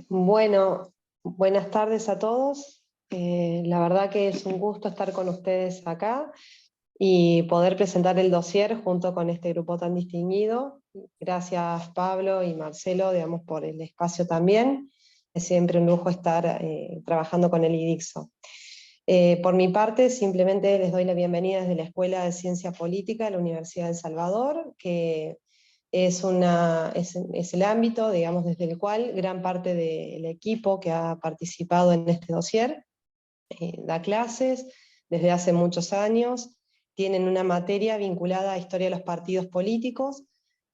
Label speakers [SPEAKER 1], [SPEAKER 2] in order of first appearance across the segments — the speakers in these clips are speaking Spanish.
[SPEAKER 1] Bueno, buenas tardes a todos. La verdad que es un gusto estar con ustedes acá y poder presentar el dossier junto con este grupo tan distinguido. Gracias Pablo y Marcelo, digamos, por el espacio también. Es siempre un lujo estar trabajando con el IDICSO. Por mi parte, simplemente les doy la bienvenida desde la Escuela de Ciencia Política de la Universidad de El Salvador, que es el ámbito, digamos, desde el cual gran parte del equipo que ha participado en este dossier da clases desde hace muchos años, tienen una materia vinculada a historia de los partidos políticos,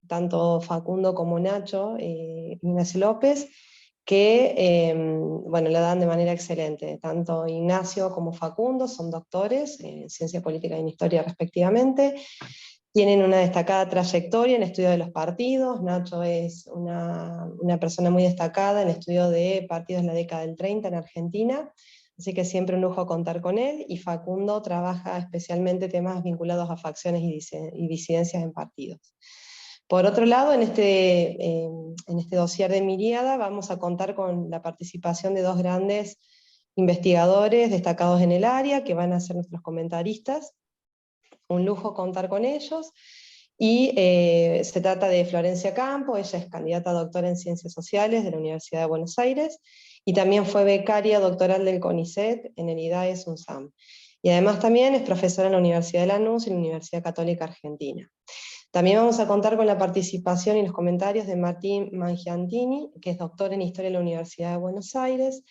[SPEAKER 1] tanto Facundo como Nacho, Ignacio López, que bueno, la dan de manera excelente. Tanto Ignacio como Facundo son doctores en ciencia política y en historia respectivamente, tienen una destacada trayectoria en estudio de los partidos. Nacho es una persona muy destacada en estudio de partidos en la década del 30 en Argentina, así que siempre un lujo contar con él. Y Facundo trabaja especialmente temas vinculados a facciones y disidencias en partidos. Por otro lado, en este dossier de Miríada vamos a contar con la participación de dos grandes investigadores destacados en el área, que van a ser nuestros comentaristas. Un lujo contar con ellos. Y se trata de Florencia Campo, ella es candidata a doctora en Ciencias Sociales de la Universidad de Buenos Aires, y también fue becaria doctoral del CONICET en el IDAES UNSAM. Y además también es profesora en la Universidad de Lanús y la Universidad Católica Argentina. También vamos a contar con la participación y los comentarios de Martín Mangiantini, que es doctor en Historia de la Universidad de Buenos Aires,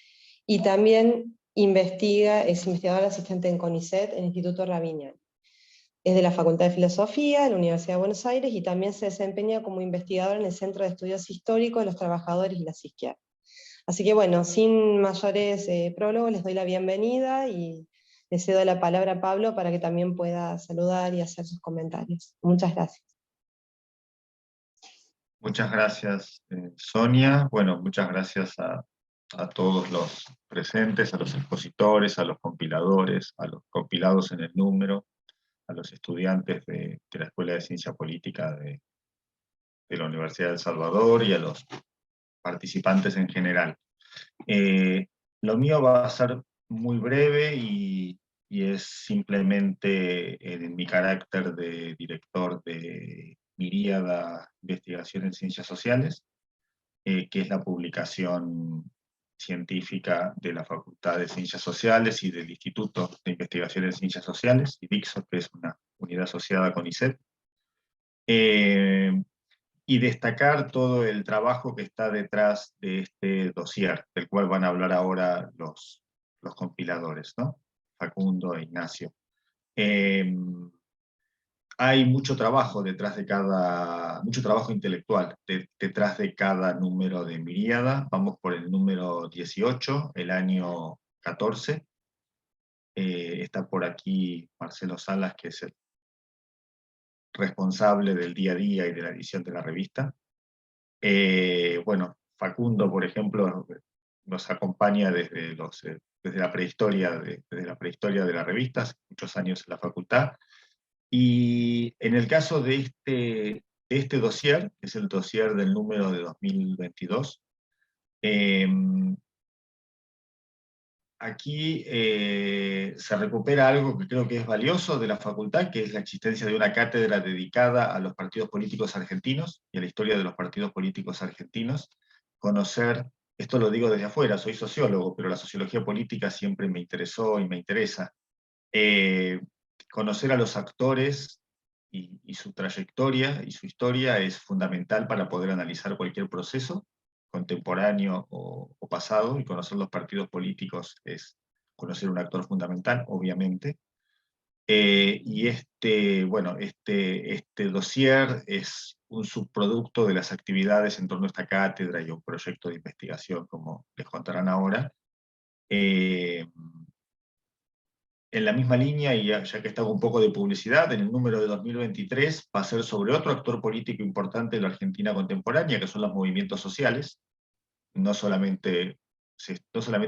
[SPEAKER 1] y también es investigador asistente en CONICET en el Instituto Rabinian. Es de la Facultad de Filosofía de la Universidad de Buenos Aires y también se desempeña como investigador en el Centro de Estudios Históricos de los Trabajadores y las Izquierdas. Así que bueno, sin mayores prólogos, les doy la bienvenida y le cedo la palabra a Pablo para que también pueda saludar y hacer sus comentarios. Muchas gracias.
[SPEAKER 2] Muchas gracias, Sonia. Bueno, muchas gracias a todos los presentes, a los expositores, a los compiladores, a los compilados en el número, a los estudiantes de la Escuela de Ciencia Política de la Universidad de El Salvador y a los participantes en general. Lo mío va a ser muy breve y es simplemente en mi carácter de director de Miríada Investigación en Ciencias Sociales, que es la publicación científica de la Facultad de Ciencias Sociales y del Instituto de Investigación en Ciencias Sociales, IDICSO, que es una unidad asociada con ICET. Y destacar todo el trabajo que está detrás de este dossier, del cual van a hablar ahora los compiladores, ¿no? Facundo e Ignacio. Hay mucho trabajo detrás de mucho trabajo intelectual detrás de cada número de Miríada. Vamos por el número 18, el año 14. Está por aquí Marcelo Salas, que es el responsable del día a día y de la edición de la revista. Bueno, Facundo, por ejemplo, nos acompaña desde la prehistoria de las revistas, muchos años en la facultad. Y en el caso de este dossier, que es el dossier del número de 2022, aquí se recupera algo que creo que es valioso de la facultad, que es la existencia de una cátedra dedicada a los partidos políticos argentinos y a la historia de los partidos políticos argentinos. Conocer, esto lo digo desde afuera, soy sociólogo, pero la sociología política siempre me interesó y me interesa. Conocer a los actores y su trayectoria y su historia es fundamental para poder analizar cualquier proceso contemporáneo o pasado, y conocer los partidos políticos es conocer un actor fundamental, obviamente. Y este dossier es un subproducto de las actividades en torno a esta cátedra y un proyecto de investigación, como les contarán ahora. En la misma línea, y ya que está un poco de publicidad, en el número de 2023 va a ser sobre otro actor político importante de la Argentina contemporánea, que son los movimientos sociales. No solamente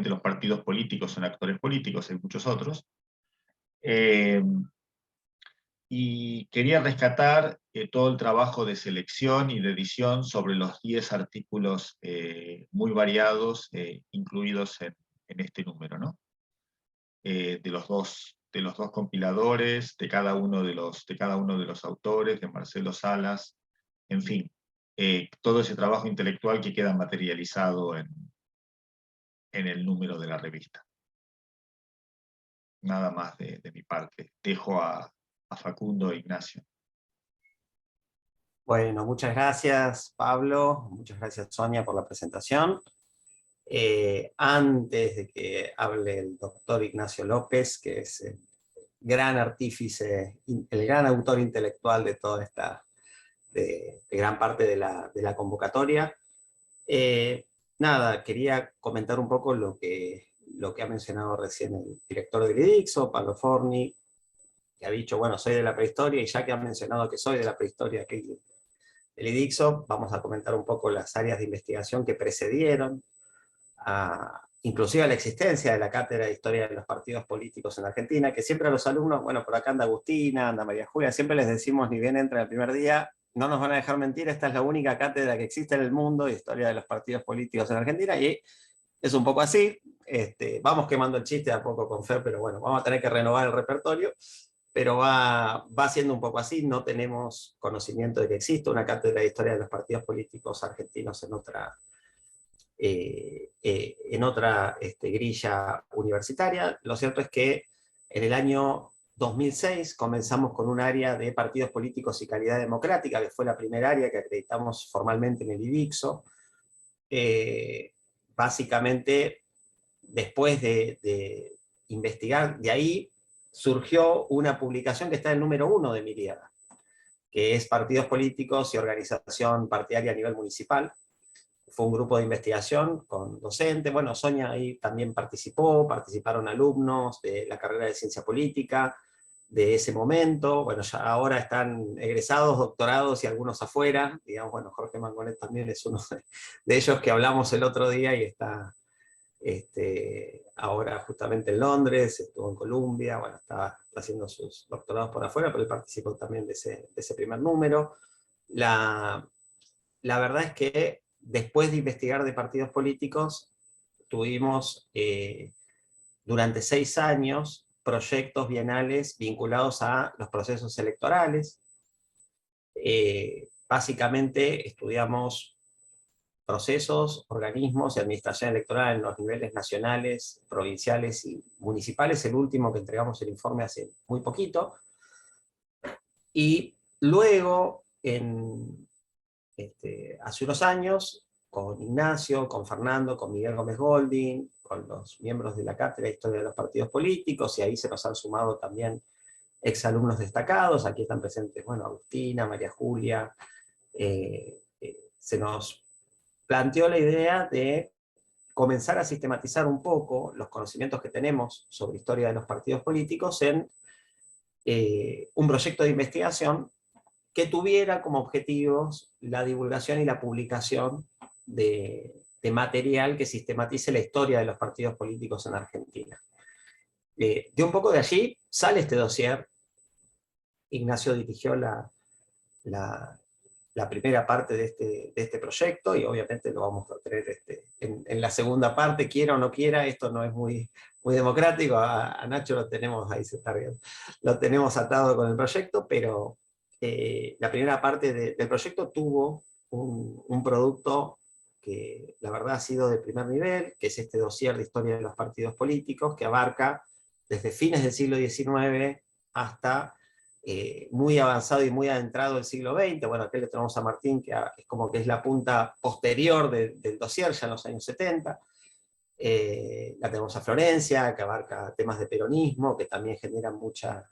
[SPEAKER 2] los partidos políticos son actores políticos, hay muchos otros. Y quería rescatar todo el trabajo de selección y de edición sobre los 10 artículos muy variados incluidos en este número, ¿no? De los dos compiladores, de cada uno de los autores, de Marcelo Salas, en fin, todo ese trabajo intelectual que queda materializado en el número de la revista. Nada más de mi parte. Dejo a Facundo e Ignacio.
[SPEAKER 3] Bueno, muchas gracias, Pablo. Muchas gracias, Sonia, por la presentación. Antes de que hable el doctor Ignacio López, que es el gran artífice, el gran autor intelectual de toda esta, de gran parte de la convocatoria, nada, quería comentar un poco lo que ha mencionado recién el director del IDICSO, Pablo Forni, que ha dicho, bueno, soy de la prehistoria, y ya que han mencionado que soy de la prehistoria aquí del IDICSO, vamos a comentar un poco las áreas de investigación que precedieron inclusive a la existencia de la Cátedra de Historia de los Partidos Políticos en Argentina, que siempre a los alumnos, bueno, por acá anda Agustina, anda María Julia, siempre les decimos, ni bien entra el primer día, no nos van a dejar mentir, esta es la única cátedra que existe en el mundo de Historia de los Partidos Políticos en Argentina, y es un poco así. Vamos quemando el chiste a poco con Fer, pero bueno, vamos a tener que renovar el repertorio, pero va siendo un poco así. No tenemos conocimiento de que existe una cátedra de Historia de los Partidos Políticos argentinos en otra grilla universitaria. Lo cierto es que en el año 2006 comenzamos con un área de partidos políticos y calidad democrática, que fue la primera área que acreditamos formalmente en el IDICSO. Básicamente, después de investigar, de ahí surgió una publicación que está en el número 1 de Miriada, que es Partidos Políticos y Organización Partidaria a nivel municipal. Fue un grupo de investigación con docentes, bueno, Sonia ahí también participaron alumnos de la carrera de Ciencia Política de ese momento, bueno, ya ahora están egresados, doctorados y algunos afuera, digamos, bueno, Jorge Mangonet también es uno de ellos que hablamos el otro día y está ahora justamente en Londres, estuvo en Columbia, bueno, está haciendo sus doctorados por afuera, pero él participó también de ese primer número. La verdad es que después de investigar de partidos políticos, tuvimos durante 6 años proyectos bienales vinculados a los procesos electorales. Básicamente estudiamos procesos, organismos y administración electoral en los niveles nacionales, provinciales y municipales, el último que entregamos el informe hace muy poquito. Y luego, hace unos años, con Ignacio, con Fernando, con Miguel Gómez Golding, con los miembros de la Cátedra de Historia de los Partidos Políticos, y ahí se nos han sumado también exalumnos destacados. Aquí están presentes, bueno, Agustina, María Julia. Se nos planteó la idea de comenzar a sistematizar un poco los conocimientos que tenemos sobre historia de los partidos políticos en un proyecto de investigación que tuviera como objetivos la divulgación y la publicación de material que sistematice la historia de los partidos políticos en Argentina. De un poco de allí sale este dossier. Ignacio dirigió la primera parte de este proyecto, y obviamente lo vamos a tener en la segunda parte, quiera o no quiera. Esto no es muy democrático, a Nacho lo tenemos, ahí se está viendo, lo tenemos atado con el proyecto, pero la primera parte del proyecto tuvo un producto que la verdad ha sido de primer nivel, que es este dossier de historia de los partidos políticos, que abarca desde fines del siglo XIX hasta muy avanzado y muy adentrado el siglo XX. Bueno, aquí le tenemos a Martín, que es como que es la punta posterior del dossier, ya en los años 70. La tenemos a Florencia, que abarca temas de peronismo, que también generan mucha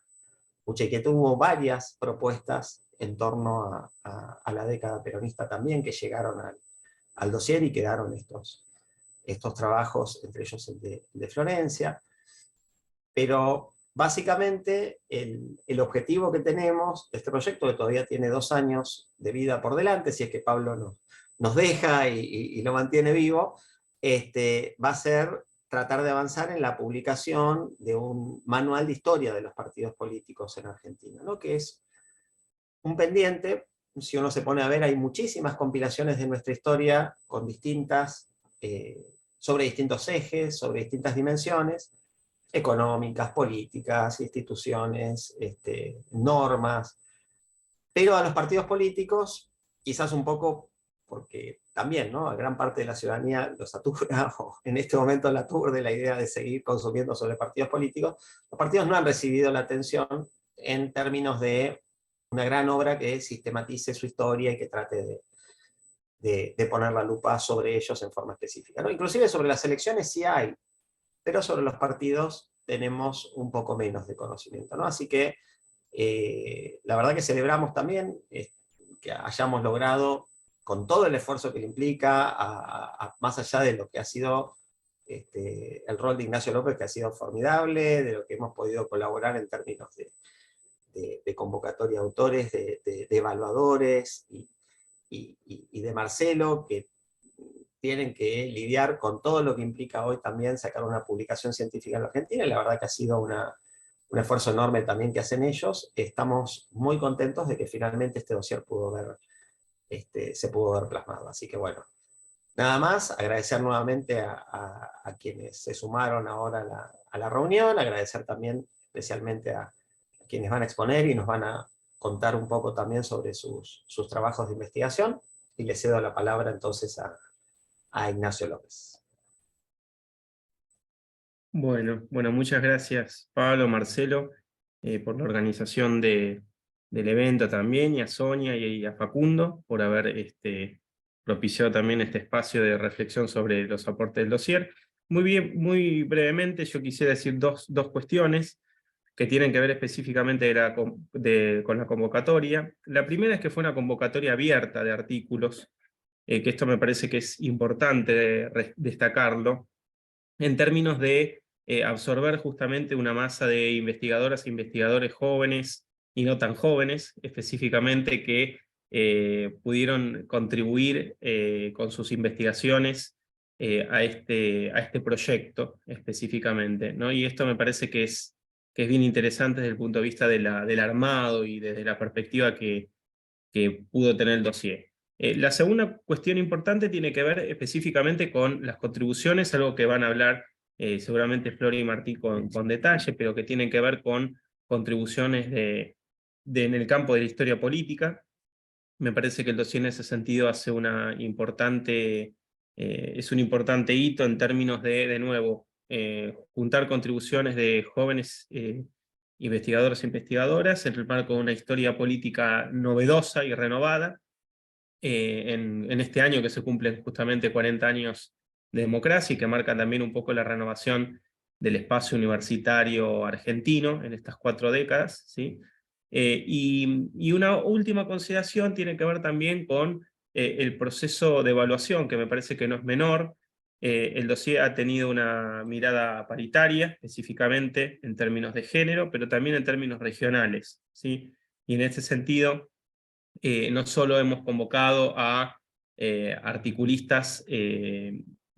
[SPEAKER 3] inquietud. Hubo varias propuestas en torno a la década peronista también, que llegaron al dossier y quedaron estos trabajos, entre ellos el de Florencia. Pero básicamente el objetivo que tenemos de este proyecto, que todavía tiene 2 años de vida por delante, si es que Pablo nos deja y lo mantiene vivo, va a ser tratar de avanzar en la publicación de un manual de historia de los partidos políticos en Argentina, ¿no? Que es un pendiente. Si uno se pone a ver, hay muchísimas compilaciones de nuestra historia con sobre distintos ejes, sobre distintas dimensiones, económicas, políticas, instituciones, normas, pero a los partidos políticos, quizás un poco porque también, ¿no?, a gran parte de la ciudadanía los satura, o en este momento la aturde la idea de seguir consumiendo sobre partidos políticos. Los partidos no han recibido la atención en términos de una gran obra que sistematice su historia y que trate de poner la lupa sobre ellos en forma específica, ¿no? Inclusive sobre las elecciones sí hay, pero sobre los partidos tenemos un poco menos de conocimiento, ¿no? Así que la verdad que celebramos también que hayamos logrado, con todo el esfuerzo que le implica, más allá de lo que ha sido el rol de Ignacio López, que ha sido formidable, de lo que hemos podido colaborar en términos de convocatoria de autores, de evaluadores, y de Marcelo, que tienen que lidiar con todo lo que implica hoy también sacar una publicación científica en la Argentina, y la verdad que ha sido un esfuerzo enorme también que hacen ellos. Estamos muy contentos de que finalmente este dossier se pudo ver plasmado. Así que bueno, nada más, agradecer nuevamente a quienes se sumaron ahora a la reunión, agradecer también especialmente a quienes van a exponer y nos van a contar un poco también sobre sus trabajos de investigación, y le cedo la palabra entonces a Ignacio López.
[SPEAKER 4] Bueno, muchas gracias Pablo, Marcelo, por la organización del evento también, y a Sonia y a Facundo por haber propiciado también este espacio de reflexión sobre los aportes del dossier. Muy bien, muy brevemente yo quisiera decir dos cuestiones que tienen que ver específicamente con la convocatoria. La primera es que fue una convocatoria abierta de artículos, que esto me parece que es importante destacarlo, en términos de absorber justamente una masa de investigadoras e investigadores jóvenes y no tan jóvenes, específicamente, que pudieron contribuir con sus investigaciones a este proyecto específicamente, ¿no? Y esto me parece que es bien interesante desde el punto de vista del armado y desde la perspectiva que pudo tener el dossier. La segunda cuestión importante tiene que ver específicamente con las contribuciones, algo que van a hablar seguramente Flor y Martín con detalle, pero que tienen que ver con contribuciones en el campo de la historia política. Me parece que el dossier en ese sentido hace es un importante hito en términos de nuevo, juntar contribuciones de jóvenes investigadores e investigadoras en el marco de una historia política novedosa y renovada, en este año que se cumplen justamente 40 años de democracia, y que marca también un poco la renovación del espacio universitario argentino en estas 4 décadas, ¿sí? Y una última consideración tiene que ver también con el proceso de evaluación, que me parece que no es menor. El dossier ha tenido una mirada paritaria, específicamente en términos de género, pero también en términos regionales, ¿sí? Y en ese sentido, no solo hemos convocado a articulistas,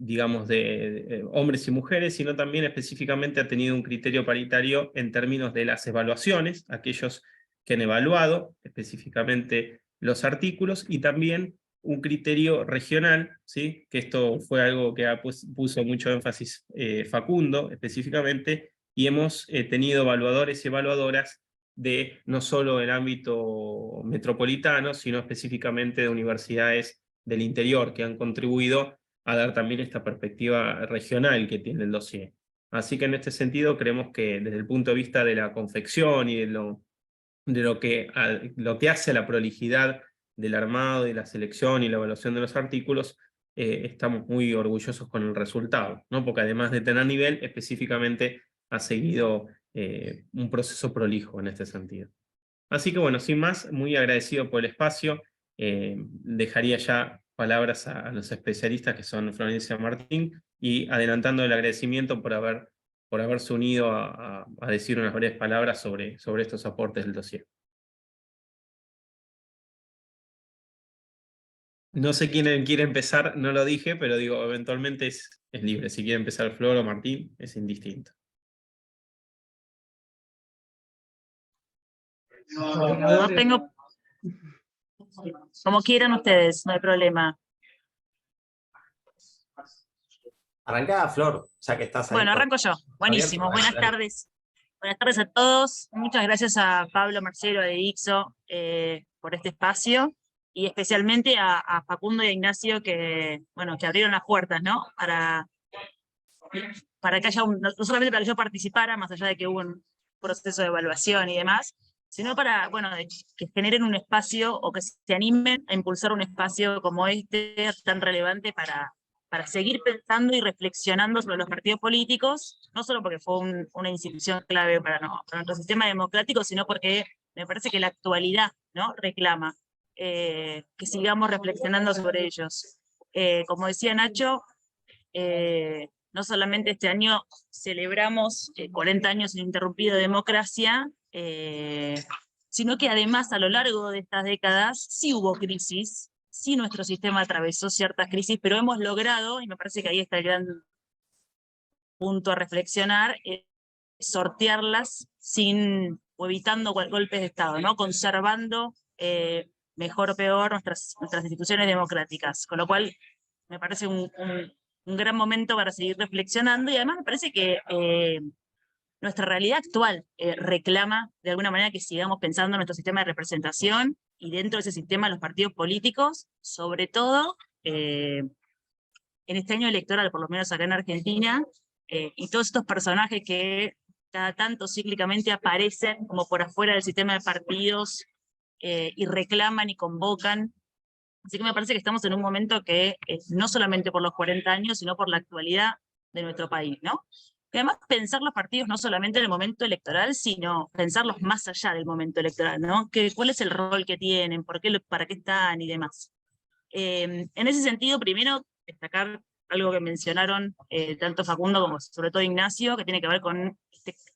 [SPEAKER 4] digamos, de hombres y mujeres, sino también específicamente ha tenido un criterio paritario en términos de las evaluaciones, aquellos que han evaluado específicamente los artículos, y también un criterio regional, ¿sí? Que esto fue algo que puso mucho énfasis Facundo específicamente, y hemos tenido evaluadores y evaluadoras de no solo el ámbito metropolitano, sino específicamente de universidades del interior, que han contribuido a dar también esta perspectiva regional que tiene el dossier. Así que en este sentido creemos que desde el punto de vista de la confección y de lo que hace la prolijidad del armado, de la selección y la evaluación de los artículos, estamos muy orgullosos con el resultado, ¿no? Porque además de tener nivel, específicamente ha seguido un proceso prolijo en este sentido. Así que bueno, sin más, muy agradecido por el espacio. Dejaría ya palabras a los especialistas, que son Florencia y Martín, y adelantando el agradecimiento por haberse unido a decir unas breves palabras sobre estos aportes del dossier. No sé quién quiere empezar, no lo dije, pero digo, eventualmente es libre. Si quiere empezar Flor o Martín, es indistinto.
[SPEAKER 5] No tengo Como quieran ustedes, no hay problema.
[SPEAKER 3] Arrancá, Flor, ya que estás ahí.
[SPEAKER 5] Bueno, arranco yo. Buenísimo.
[SPEAKER 3] Abierto.
[SPEAKER 5] Buenas tardes. Buenas tardes a todos. Muchas gracias a Pablo Marcelo de ICSO por este espacio y especialmente a Facundo y a Ignacio que abrieron las puertas, ¿no? Para que haya no solamente para que yo participara, más allá de que hubo un proceso de evaluación y demás, sino para, que generen un espacio o que se animen a impulsar un espacio como este tan relevante para seguir pensando y reflexionando sobre los partidos políticos, no solo porque fue una institución clave para nuestro sistema democrático, sino porque me parece que la actualidad, ¿no?, reclama que sigamos reflexionando sobre ellos. Como decía Nacho, no solamente este año celebramos 40 años ininterrumpido de democracia, sino que además a lo largo de estas décadas sí hubo crisis, sí nuestro sistema atravesó ciertas crisis, pero hemos logrado, y me parece que ahí está el gran punto a reflexionar, sortearlas o evitando golpes de Estado, ¿no? Conservando, mejor o peor, nuestras instituciones democráticas, con lo cual me parece un gran momento para seguir reflexionando, y además me parece que nuestra realidad actual reclama de alguna manera que sigamos pensando en nuestro sistema de representación y dentro de ese sistema los partidos políticos, sobre todo en este año electoral, por lo menos acá en Argentina, y todos estos personajes que cada tanto cíclicamente aparecen como por afuera del sistema de partidos y reclaman y convocan. Así que me parece que estamos en un momento que no solamente por los 40 años, sino por la actualidad de nuestro país, ¿no? Y además pensar los partidos no solamente en el momento electoral, sino pensarlos más allá del momento electoral, ¿no? ¿Cuál es el rol que tienen? ¿Para qué están? Y demás. En ese sentido, primero, destacar algo que mencionaron tanto Facundo como sobre todo Ignacio, que tiene que ver con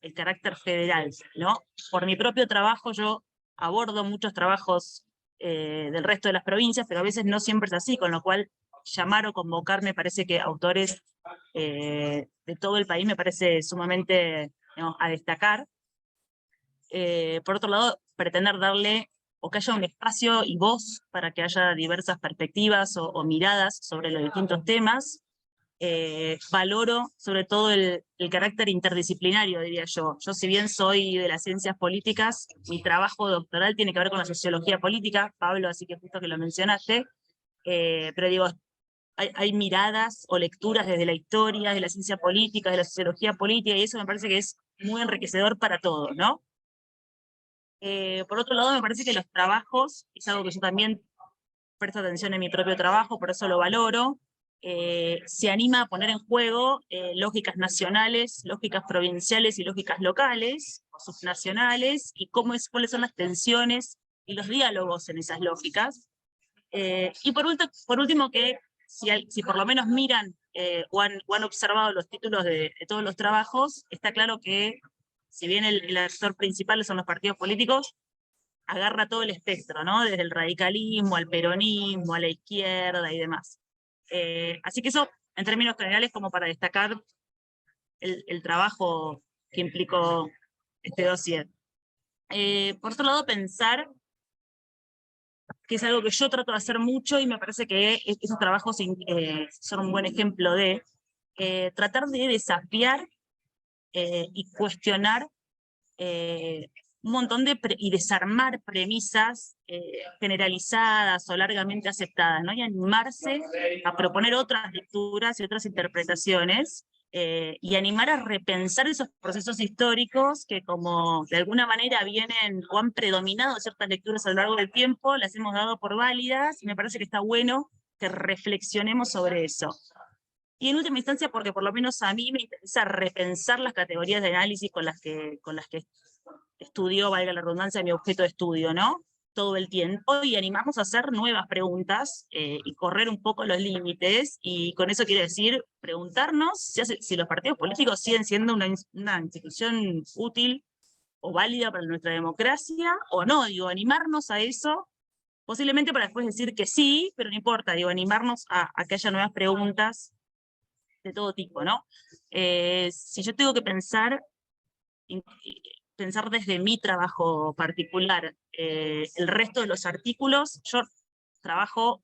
[SPEAKER 5] el carácter federal, ¿no? Por mi propio trabajo, yo abordo muchos trabajos del resto de las provincias, pero a veces no siempre es así, con lo cual llamar o convocar me parece que autores de todo el país me parece sumamente, digamos, a destacar. Por otro lado, pretender darle o que haya un espacio y voz para que haya diversas perspectivas o miradas sobre los distintos temas. Valoro sobre todo el carácter interdisciplinario, diría yo. Yo, si bien soy de las ciencias políticas, mi trabajo doctoral tiene que ver con la sociología política, Pablo, así que justo que lo mencionaste, pero digo, hay miradas o lecturas desde la historia, de la ciencia política, de la sociología política, y eso me parece que es muy enriquecedor para todos, ¿no? Por otro lado, me parece que los trabajos, es algo que yo también presto atención en mi propio trabajo, por eso lo valoro, se anima a poner en juego lógicas nacionales, lógicas provinciales y lógicas locales, o subnacionales, y cuáles son las tensiones y los diálogos en esas lógicas. Y por último, que si por lo menos miran o han observado los títulos de todos los trabajos, está claro que si bien el actor principal son los partidos políticos, agarra todo el espectro, ¿no? Desde el radicalismo, al peronismo, a la izquierda y demás. Así que eso, en términos generales, como para destacar el trabajo que implicó este dossier. Por otro lado, pensar que es algo que yo trato de hacer mucho y me parece que esos trabajos son un buen ejemplo de tratar de desafiar y cuestionar un montón y desarmar premisas generalizadas o largamente aceptadas, ¿no? Y animarse a proponer otras lecturas y otras interpretaciones, y animar a repensar esos procesos históricos que, como de alguna manera vienen o han predominado ciertas lecturas a lo largo del tiempo, las hemos dado por válidas, y me parece que está bueno que reflexionemos sobre eso. Y en última instancia, porque por lo menos a mí me interesa repensar las categorías de análisis con las que estudio, valga la redundancia, mi objeto de estudio, ¿no? Todo el tiempo, y animamos a hacer nuevas preguntas y correr un poco los límites, y con eso quiero decir, preguntarnos si los partidos políticos siguen siendo una institución útil o válida para nuestra democracia, o no, digo, animarnos a eso, posiblemente para después decir que sí, pero no importa, digo, animarnos a que haya nuevas preguntas de todo tipo, ¿no? Si yo tengo que pensar pensar desde mi trabajo particular. El resto de los artículos, yo trabajo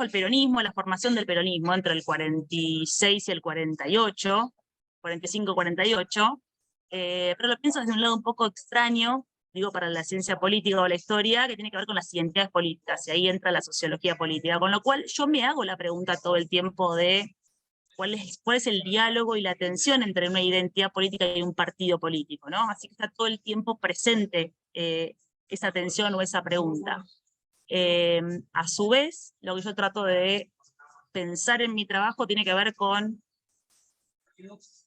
[SPEAKER 5] el peronismo, la formación del peronismo entre el 46 y el 48, 45-48, pero lo pienso desde un lado un poco extraño, digo, para la ciencia política o la historia, que tiene que ver con las identidades políticas, y ahí entra la sociología política, con lo cual yo me hago la pregunta todo el tiempo de cuál es el diálogo y la tensión entre una identidad política y un partido político, ¿no? Así que está todo el tiempo presente esa tensión o esa pregunta. A su vez, lo que yo trato de pensar en mi trabajo tiene que ver con,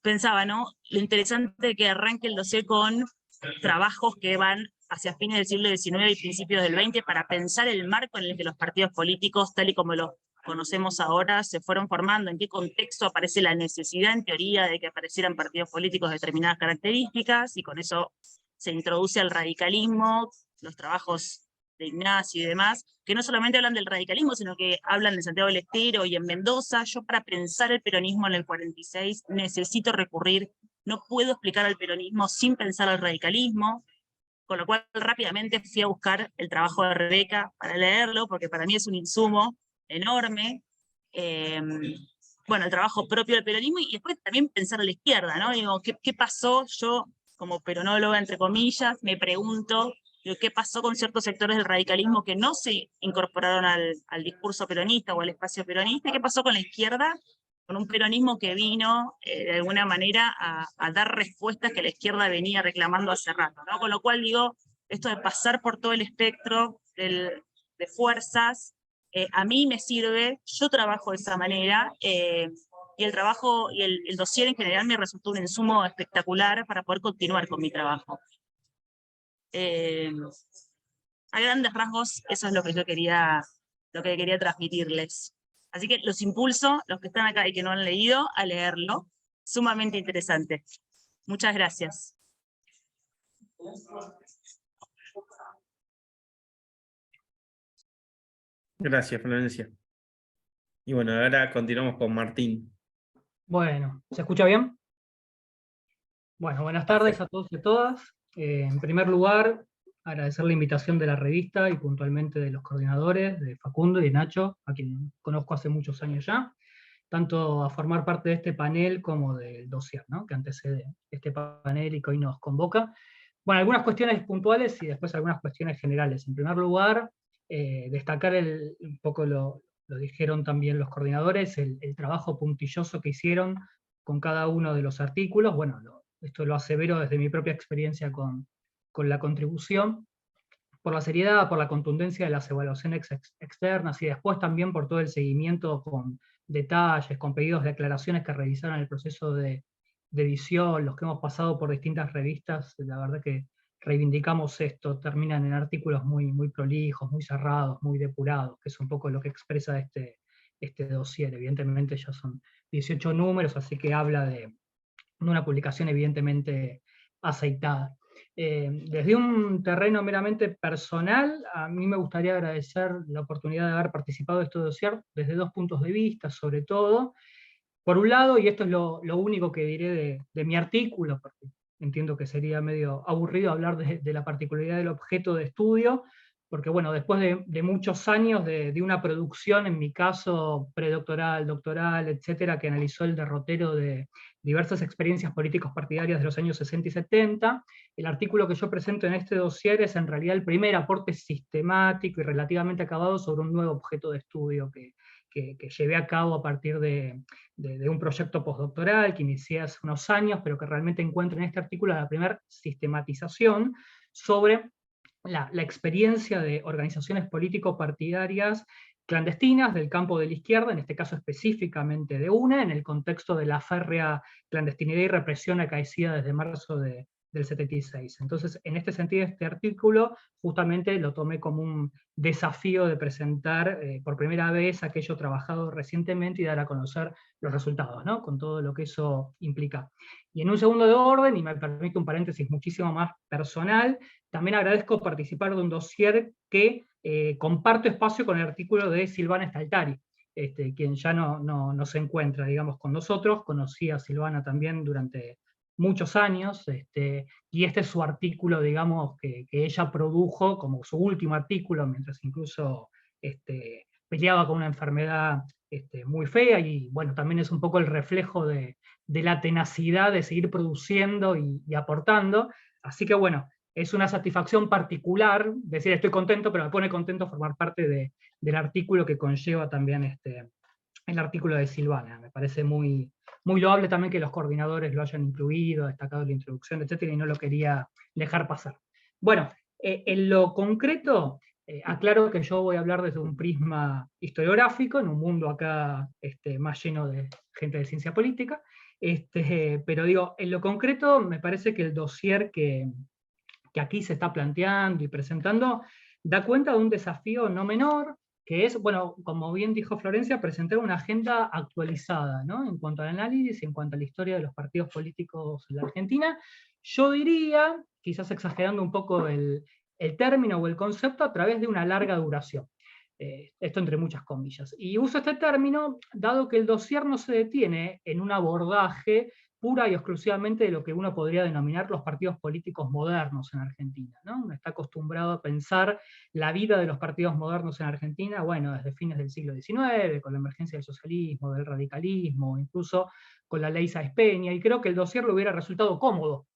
[SPEAKER 5] pensaba, ¿no? Lo interesante que arranque el dossier con trabajos que van hacia fines del siglo XIX y principios del XX para pensar el marco en el que los partidos políticos, tal y como los conocemos ahora, se fueron formando, en qué contexto aparece la necesidad, en teoría, de que aparecieran partidos políticos de determinadas características, y con eso se introduce al radicalismo, los trabajos de Ignacio y demás, que no solamente hablan del radicalismo, sino que hablan de Santiago del Estero y en Mendoza. Yo, para pensar el peronismo en el 46 necesito recurrir, no puedo explicar al peronismo sin pensar al radicalismo, con lo cual rápidamente fui a buscar el trabajo de Rebeca para leerlo, porque para mí es un insumo enorme. Bueno, el trabajo propio del peronismo, y después también pensar a la izquierda, ¿no? Digo, ¿qué pasó? Yo, como peronóloga, entre comillas, me pregunto, digo, ¿qué pasó con ciertos sectores del radicalismo que no se incorporaron al discurso peronista o al espacio peronista? ¿Qué pasó con la izquierda? Con un peronismo que vino, de alguna manera, a dar respuestas que la izquierda venía reclamando hace rato, ¿no? Con lo cual, digo, esto de pasar por todo el espectro de fuerzas, a mí me sirve, yo trabajo de esa manera, y el trabajo y el dossier en general me resultó un insumo espectacular para poder continuar con mi trabajo. A grandes rasgos, eso es lo que yo quería transmitirles. Así que los impulso, los que están acá y que no han leído, a leerlo. Sumamente interesante. Muchas gracias.
[SPEAKER 4] Gracias, Florencia. Y bueno, ahora continuamos con Martín.
[SPEAKER 6] Bueno, ¿se escucha bien? Bueno, buenas tardes a todos y a todas. En primer lugar, agradecer la invitación de la revista y puntualmente de los coordinadores, de Facundo y de Nacho, a quien conozco hace muchos años ya, tanto a formar parte de este panel como del dossier, ¿no?, que antecede este panel y que hoy nos convoca. Bueno, algunas cuestiones puntuales y después algunas cuestiones generales. En primer lugar, destacar un poco lo dijeron también los coordinadores, el trabajo puntilloso que hicieron con cada uno de los artículos. Bueno, esto lo asevero desde mi propia experiencia con la contribución, por la seriedad, por la contundencia de las evaluaciones externas, y después también por todo el seguimiento con detalles, con pedidos de aclaraciones que revisaron el proceso de edición, los que hemos pasado por distintas revistas. La verdad que reivindicamos esto, terminan en artículos muy, muy prolijos, muy cerrados, muy depurados, que es un poco lo que expresa este dossier. Evidentemente ya son 18 números, así que habla de una publicación evidentemente aceitada. Desde un terreno meramente personal, a mí me gustaría agradecer la oportunidad de haber participado de este dossier desde dos puntos de vista, sobre todo. Por un lado, y esto es lo único que diré de mi artículo, porque entiendo que sería medio aburrido hablar de la particularidad del objeto de estudio, porque bueno, después de muchos años de una producción, en mi caso predoctoral, doctoral, etcétera, que analizó el derrotero de diversas experiencias políticos partidarias de los años 60 y 70, el artículo que yo presento en este dossier es en realidad el primer aporte sistemático y relativamente acabado sobre un nuevo objeto de estudio que llevé a cabo a partir de un proyecto postdoctoral que inicié hace unos años, pero que realmente encuentro en este artículo la primera sistematización sobre la experiencia de organizaciones político-partidarias clandestinas del campo de la izquierda, en este caso específicamente de una, en el contexto de la férrea clandestinidad y represión acaecida desde marzo del 76. Entonces, en este sentido, este artículo justamente lo tomé como un desafío de presentar por primera vez aquello trabajado recientemente y dar a conocer los resultados, ¿no?, con todo lo que eso implica. Y en un segundo de orden, y me permite un paréntesis muchísimo más personal, también agradezco participar de un dossier que comparto espacio con el artículo de Silvana Staltari, quien ya no se encuentra, digamos, con nosotros. Conocí a Silvana también durante muchos años, y este es su artículo, digamos, que ella produjo como su último artículo, mientras incluso peleaba con una enfermedad muy fea, y bueno, también es un poco el reflejo de la tenacidad de seguir produciendo y aportando. Así que bueno, es una satisfacción particular, decir estoy contento, pero me pone contento formar parte del artículo que conlleva también el artículo de Silvana. Me parece muy loable también que los coordinadores lo hayan incluido, destacado en la introducción, etcétera, y no lo quería dejar pasar. Bueno, en lo concreto, aclaro que yo voy a hablar desde un prisma historiográfico, en un mundo acá más lleno de gente de ciencia política, pero digo, en lo concreto me parece que el dossier que aquí se está planteando y presentando da cuenta de un desafío no menor, que es, bueno, como bien dijo Florencia, presentar una agenda actualizada, ¿no? En cuanto al análisis, en cuanto a la historia de los partidos políticos en la Argentina. Yo diría, quizás exagerando un poco el término o el concepto, a través de una larga duración. Esto entre muchas comillas. Y uso este término dado que el dossier no se detiene en un abordaje pura y exclusivamente de lo que uno podría denominar los partidos políticos modernos en Argentina, ¿no? Uno está acostumbrado a pensar la vida de los partidos modernos en Argentina, bueno, desde fines del siglo XIX, con la emergencia del socialismo, del radicalismo, incluso con la ley Sáenz Peña, y creo que el dossier le hubiera resultado cómodo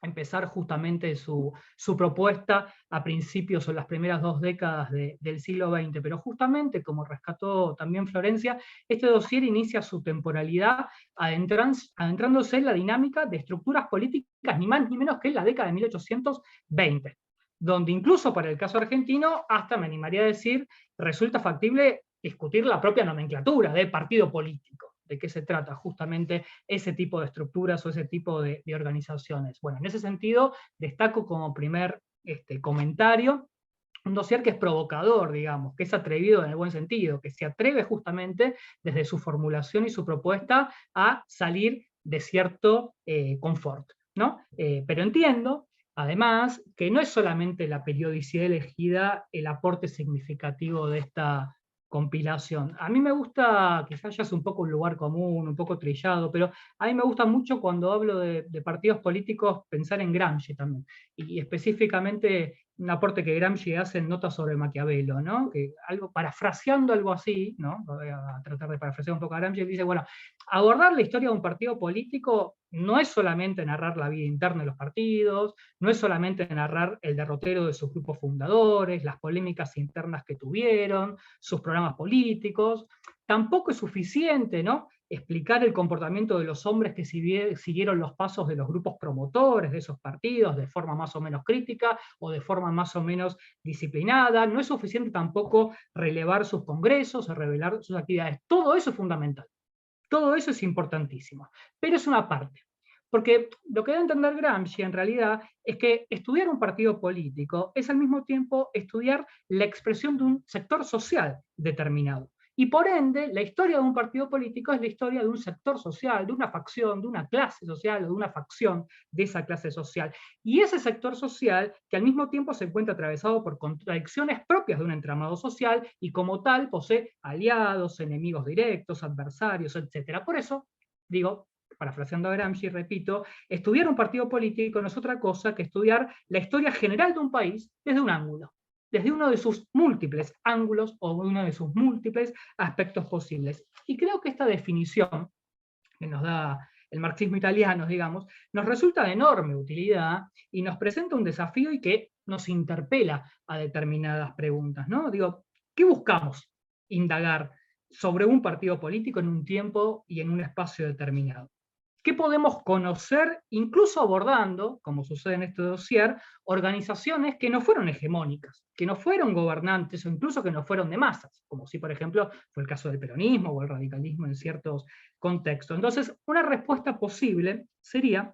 [SPEAKER 6] empezar justamente su propuesta a principios o en las primeras 2 décadas del siglo XX, pero justamente, como rescató también Florencia, este dossier inicia su temporalidad adentrándose en la dinámica de estructuras políticas ni más ni menos que en la década de 1820, donde incluso para el caso argentino, hasta me animaría a decir, resulta factible discutir la propia nomenclatura de partido político. ¿De qué se trata justamente ese tipo de estructuras o ese tipo de organizaciones? Bueno, en ese sentido, destaco como primer comentario un dossier que es provocador, digamos, que es atrevido en el buen sentido, que se atreve justamente desde su formulación y su propuesta a salir de cierto confort, ¿no? Pero entiendo, además, que no es solamente la periodicidad elegida el aporte significativo de esta compilación. A mí me gusta, quizás ya es un poco un lugar común, un poco trillado, pero a mí me gusta mucho cuando hablo de partidos políticos pensar en Gramsci también, y específicamente un aporte que Gramsci hace en Notas sobre Maquiavelo, ¿no? Que parafraseando algo así, ¿no? Voy a tratar de parafrasear un poco a Gramsci, dice, bueno, abordar la historia de un partido político no es solamente narrar la vida interna de los partidos, no es solamente narrar el derrotero de sus grupos fundadores, las polémicas internas que tuvieron, sus programas políticos, tampoco es suficiente, ¿no? Explicar el comportamiento de los hombres que siguieron los pasos de los grupos promotores de esos partidos de forma más o menos crítica o de forma más o menos disciplinada. No es suficiente tampoco relevar sus congresos o revelar sus actividades. Todo eso es fundamental. Todo eso es importantísimo. Pero es una parte. Porque lo que debe entender Gramsci en realidad es que estudiar un partido político es al mismo tiempo estudiar la expresión de un sector social determinado. Y por ende, la historia de un partido político es la historia de un sector social, de una facción, de una clase social o de una facción de esa clase social. Y ese sector social, que al mismo tiempo se encuentra atravesado por contradicciones propias de un entramado social y como tal posee aliados, enemigos directos, adversarios, etc. Por eso, digo, parafraseando a Gramsci, repito, estudiar un partido político no es otra cosa que estudiar la historia general de un país desde un ángulo, desde uno de sus múltiples ángulos o uno de sus múltiples aspectos posibles. Y creo que esta definición que nos da el marxismo italiano, digamos, nos resulta de enorme utilidad y nos presenta un desafío y que nos interpela a determinadas preguntas, ¿no? Digo, ¿qué buscamos indagar sobre un partido político en un tiempo y en un espacio determinado? ¿Qué podemos conocer, incluso abordando, como sucede en este dossier, organizaciones que no fueron hegemónicas, que no fueron gobernantes o incluso que no fueron de masas, como si, por ejemplo, fue el caso del peronismo o el radicalismo en ciertos contextos? Entonces, una respuesta posible sería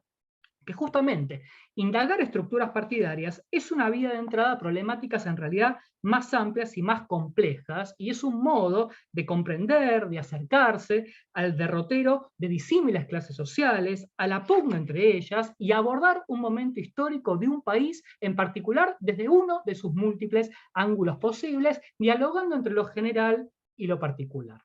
[SPEAKER 6] que justamente indagar estructuras partidarias es una vía de entrada a problemáticas en realidad más amplias y más complejas, y es un modo de comprender, de acercarse al derrotero de disímiles clases sociales, a la pugna entre ellas, y abordar un momento histórico de un país en particular desde uno de sus múltiples ángulos posibles, dialogando entre lo general y lo particular.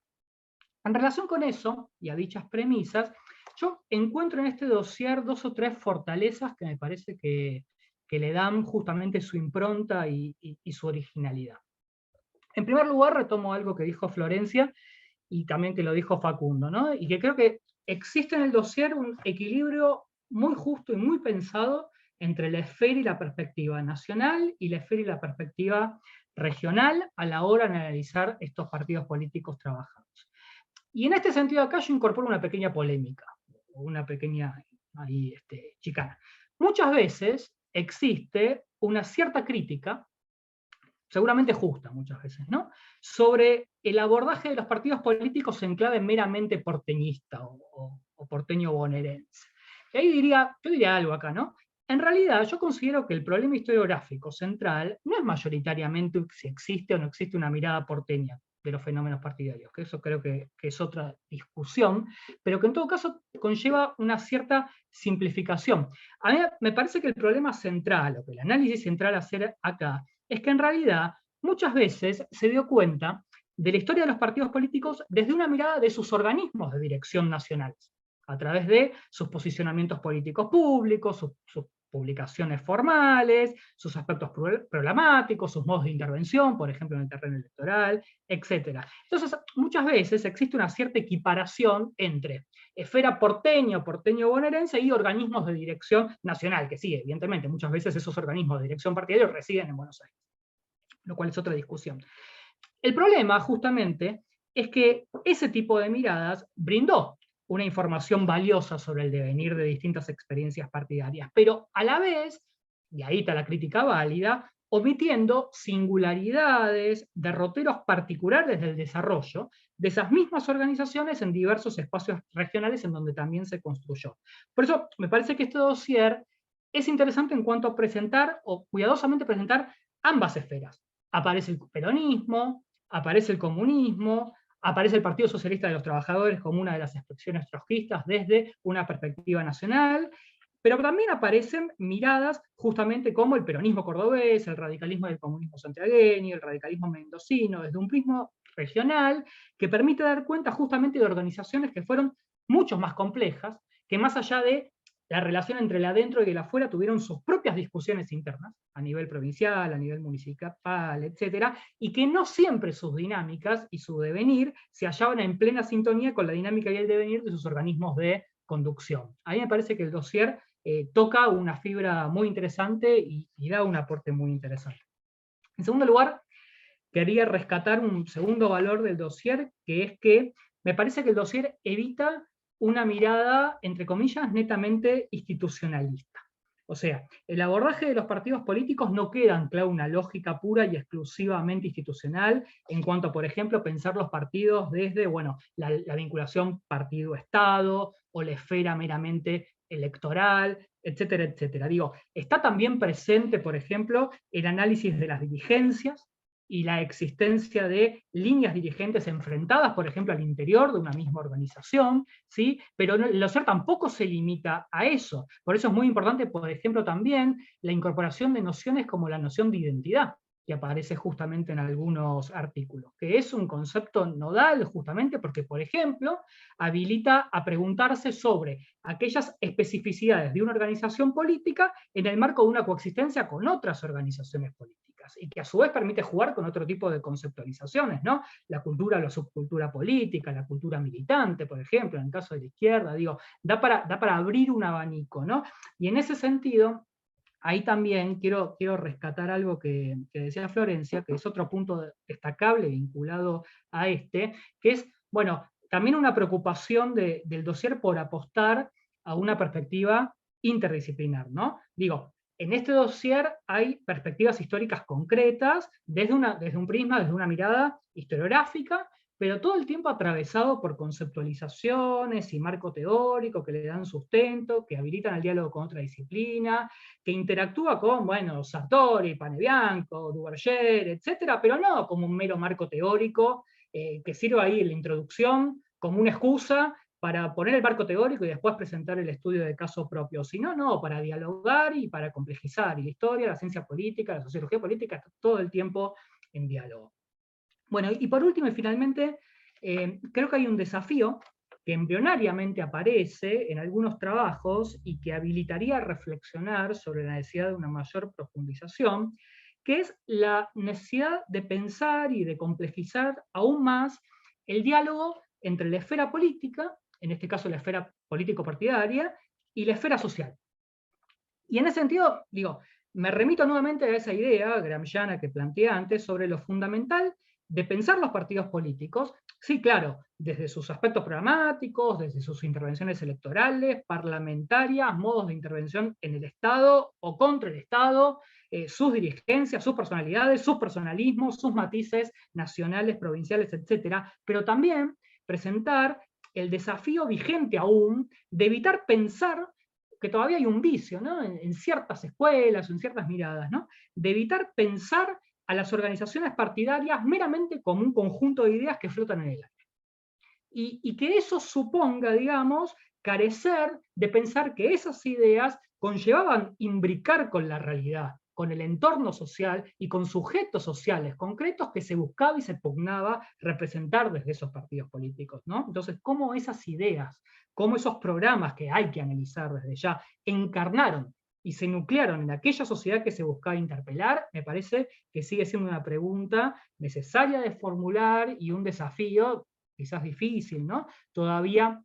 [SPEAKER 6] En relación con eso, y a dichas premisas, yo encuentro en este dossier 2 o 3 fortalezas que me parece que le dan justamente su impronta y su originalidad. En primer lugar, retomo algo que dijo Florencia y también que lo dijo Facundo, ¿no? Y que creo que existe en el dossier un equilibrio muy justo y muy pensado entre la esfera y la perspectiva nacional y la esfera y la perspectiva regional a la hora de analizar estos partidos políticos trabajados. Y en este sentido acá yo incorporo una pequeña polémica, una pequeña ahí, chicana. Muchas veces existe una cierta crítica, seguramente justa muchas veces, ¿no?, sobre el abordaje de los partidos políticos en clave meramente porteñista o porteño bonaerense. Y ahí yo diría algo acá, ¿no? En realidad yo considero que el problema historiográfico central no es mayoritariamente si existe o no existe una mirada porteña de los fenómenos partidarios, que eso creo que es otra discusión, pero que en todo caso conlleva una cierta simplificación. A mí me parece que el problema central, o que el análisis central a hacer acá, es que en realidad muchas veces se dio cuenta de la historia de los partidos políticos desde una mirada de sus organismos de dirección nacionales, a través de sus posicionamientos políticos públicos, sus publicaciones formales, sus aspectos programáticos, sus modos de intervención, por ejemplo en el terreno electoral, etc. Entonces, muchas veces existe una cierta equiparación entre esfera porteño bonaerense y organismos de dirección nacional, que sí, evidentemente, muchas veces esos organismos de dirección partidaria residen en Buenos Aires, lo cual es otra discusión. El problema, justamente, es que ese tipo de miradas brindó una información valiosa sobre el devenir de distintas experiencias partidarias, pero a la vez, y ahí está la crítica válida, omitiendo singularidades, derroteros particulares del desarrollo de esas mismas organizaciones en diversos espacios regionales en donde también se construyó. Por eso me parece que este dossier es interesante en cuanto a presentar, o cuidadosamente presentar, ambas esferas. Aparece el peronismo, aparece el comunismo, aparece el Partido Socialista de los Trabajadores como una de las expresiones trotskistas desde una perspectiva nacional, pero también aparecen miradas justamente como el peronismo cordobés, el radicalismo del comunismo santiagueño, el radicalismo mendocino, desde un prisma regional que permite dar cuenta justamente de organizaciones que fueron mucho más complejas, que más allá de la relación entre el adentro y el afuera tuvieron sus propias discusiones internas, a nivel provincial, a nivel municipal, etc., y que no siempre sus dinámicas y su devenir se hallaban en plena sintonía con la dinámica y el devenir de sus organismos de conducción. A mí me parece que el dossier toca una fibra muy interesante y da un aporte muy interesante. En segundo lugar, quería rescatar un segundo valor del dossier, que es que me parece que el dossier evita una mirada, entre comillas, netamente institucionalista. O sea, el abordaje de los partidos políticos no queda anclado en una lógica pura y exclusivamente institucional, en cuanto a, por ejemplo, pensar los partidos desde, bueno, la vinculación partido-estado, o la esfera meramente electoral, etcétera, etcétera. Digo, está también presente, por ejemplo, el análisis de las dirigencias, y la existencia de líneas dirigentes enfrentadas, por ejemplo, al interior de una misma organización, ¿sí? Pero el dossier tampoco se limita a eso. Por eso es muy importante, por ejemplo, también la incorporación de nociones como la noción de identidad, que aparece justamente en algunos artículos, que es un concepto nodal justamente porque, por ejemplo, habilita a preguntarse sobre aquellas especificidades de una organización política en el marco de una coexistencia con otras organizaciones políticas, y que a su vez permite jugar con otro tipo de conceptualizaciones, ¿no? La cultura, la subcultura política, la cultura militante, por ejemplo, en el caso de la izquierda, digo, da para abrir un abanico, ¿no? Y en ese sentido, ahí también quiero rescatar algo que decía Florencia, que es otro punto destacable vinculado a que es, bueno, también una preocupación del dossier por apostar a una perspectiva interdisciplinar, ¿no? Digo, en este dossier hay perspectivas históricas concretas, desde un prisma, desde una mirada historiográfica, pero todo el tiempo atravesado por conceptualizaciones y marco teórico que le dan sustento, que habilitan el diálogo con otra disciplina, que interactúa con, bueno, Sartori, Panebianco, Duverger, etcétera, pero no como un mero marco teórico que sirva ahí en la introducción como una excusa para poner el marco teórico y después presentar el estudio de caso propio, sino no, para dialogar y para complejizar, y la historia, la ciencia política, la sociología política, está todo el tiempo en diálogo. Bueno, y por último y finalmente, creo que hay un desafío que embrionariamente aparece en algunos trabajos y que habilitaría a reflexionar sobre la necesidad de una mayor profundización, que es la necesidad de pensar y de complejizar aún más el diálogo entre la esfera política, en este caso la esfera político-partidaria, y la esfera social. Y en ese sentido, digo, me remito nuevamente a esa idea gramsciana que planteé antes sobre lo fundamental de pensar los partidos políticos, sí, claro, desde sus aspectos programáticos, desde sus intervenciones electorales, parlamentarias, modos de intervención en el Estado o contra el Estado, sus dirigencias, sus personalidades, sus personalismos, sus matices nacionales, provinciales, etcétera, pero también presentar el desafío vigente aún de evitar pensar que todavía hay un vicio, ¿no? En ciertas escuelas, en ciertas miradas, ¿no? De evitar pensar a las organizaciones partidarias meramente como un conjunto de ideas que flotan en el aire. Y que eso suponga, digamos, carecer de pensar que esas ideas conllevaban imbricar con la realidad, con el entorno social y con sujetos sociales concretos que se buscaba y se pugnaba representar desde esos partidos políticos, ¿no? Entonces, cómo esas ideas, cómo esos programas que hay que analizar desde ya, encarnaron y se nuclearon en aquella sociedad que se buscaba interpelar, me parece que sigue siendo una pregunta necesaria de formular y un desafío quizás difícil, ¿no? Todavía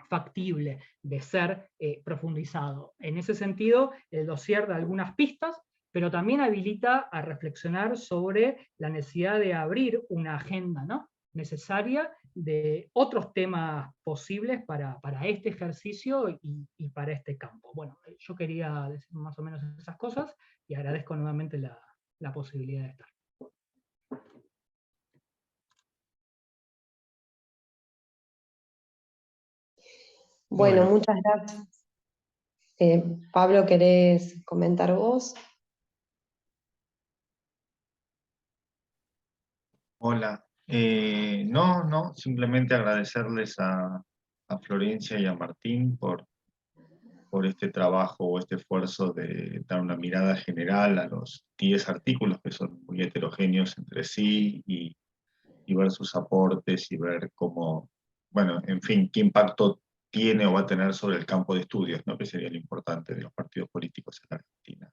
[SPEAKER 6] factible de ser profundizado. En ese sentido, el dossier da algunas pistas, pero también habilita a reflexionar sobre la necesidad de abrir una agenda, ¿no?, necesaria de otros temas posibles para este ejercicio y para este campo. Bueno, yo quería decir más o menos esas cosas y agradezco nuevamente la posibilidad de estar.
[SPEAKER 1] Bueno, muchas gracias. Pablo, ¿querés comentar vos?
[SPEAKER 2] Hola. No, simplemente agradecerles a Florencia y a Martín por este trabajo o este esfuerzo de dar una mirada general a los 10 artículos que son muy heterogéneos entre sí y ver sus aportes y ver cómo, bueno, en fin, qué impacto tiene o va a tener sobre el campo de estudios, ¿no?, que sería lo importante de los partidos políticos en la Argentina.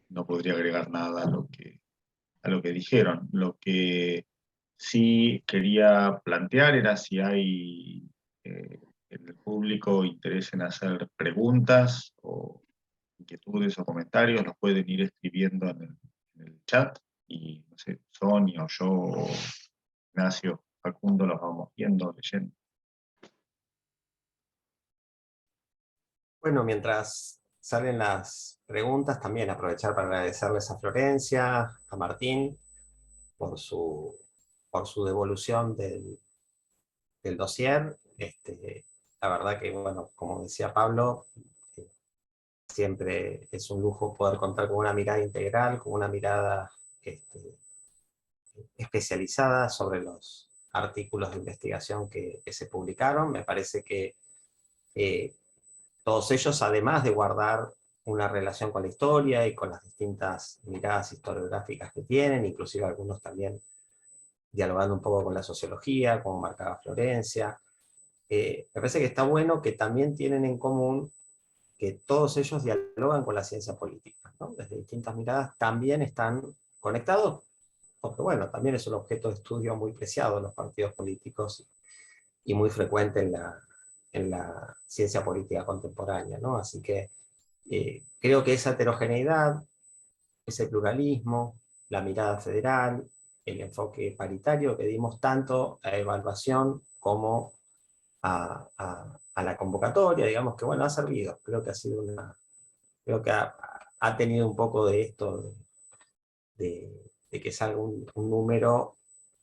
[SPEAKER 2] No podría agregar nada a lo que dijeron. Lo que sí quería plantear era si hay en el público interés en hacer preguntas o inquietudes o comentarios, los pueden ir escribiendo en el chat y, no sé, Sonia o yo o Ignacio, Facundo, los vamos viendo, leyendo.
[SPEAKER 3] Bueno, mientras salen las preguntas, también aprovechar para agradecerles a Florencia, a Martín, por su devolución del dossier. La verdad que, bueno, como decía Pablo, siempre es un lujo poder contar con una mirada integral, con una mirada especializada sobre los artículos de investigación que se publicaron. Me parece que todos ellos, además de guardar una relación con la historia y con las distintas miradas historiográficas que tienen, inclusive algunos también dialogando un poco con la sociología, como marcaba Florencia, me parece que está bueno que también tienen en común que todos ellos dialogan con la ciencia política, ¿no? Desde distintas miradas también están conectados, porque bueno, también es un objeto de estudio muy preciado en los partidos políticos y muy frecuente en la ciencia política contemporánea, ¿no? Así que creo que esa heterogeneidad, ese pluralismo, la mirada federal, el enfoque paritario que dimos tanto a evaluación como a la convocatoria, digamos que bueno, ha servido. Creo que ha sido creo que ha tenido un poco de esto, de que salga un número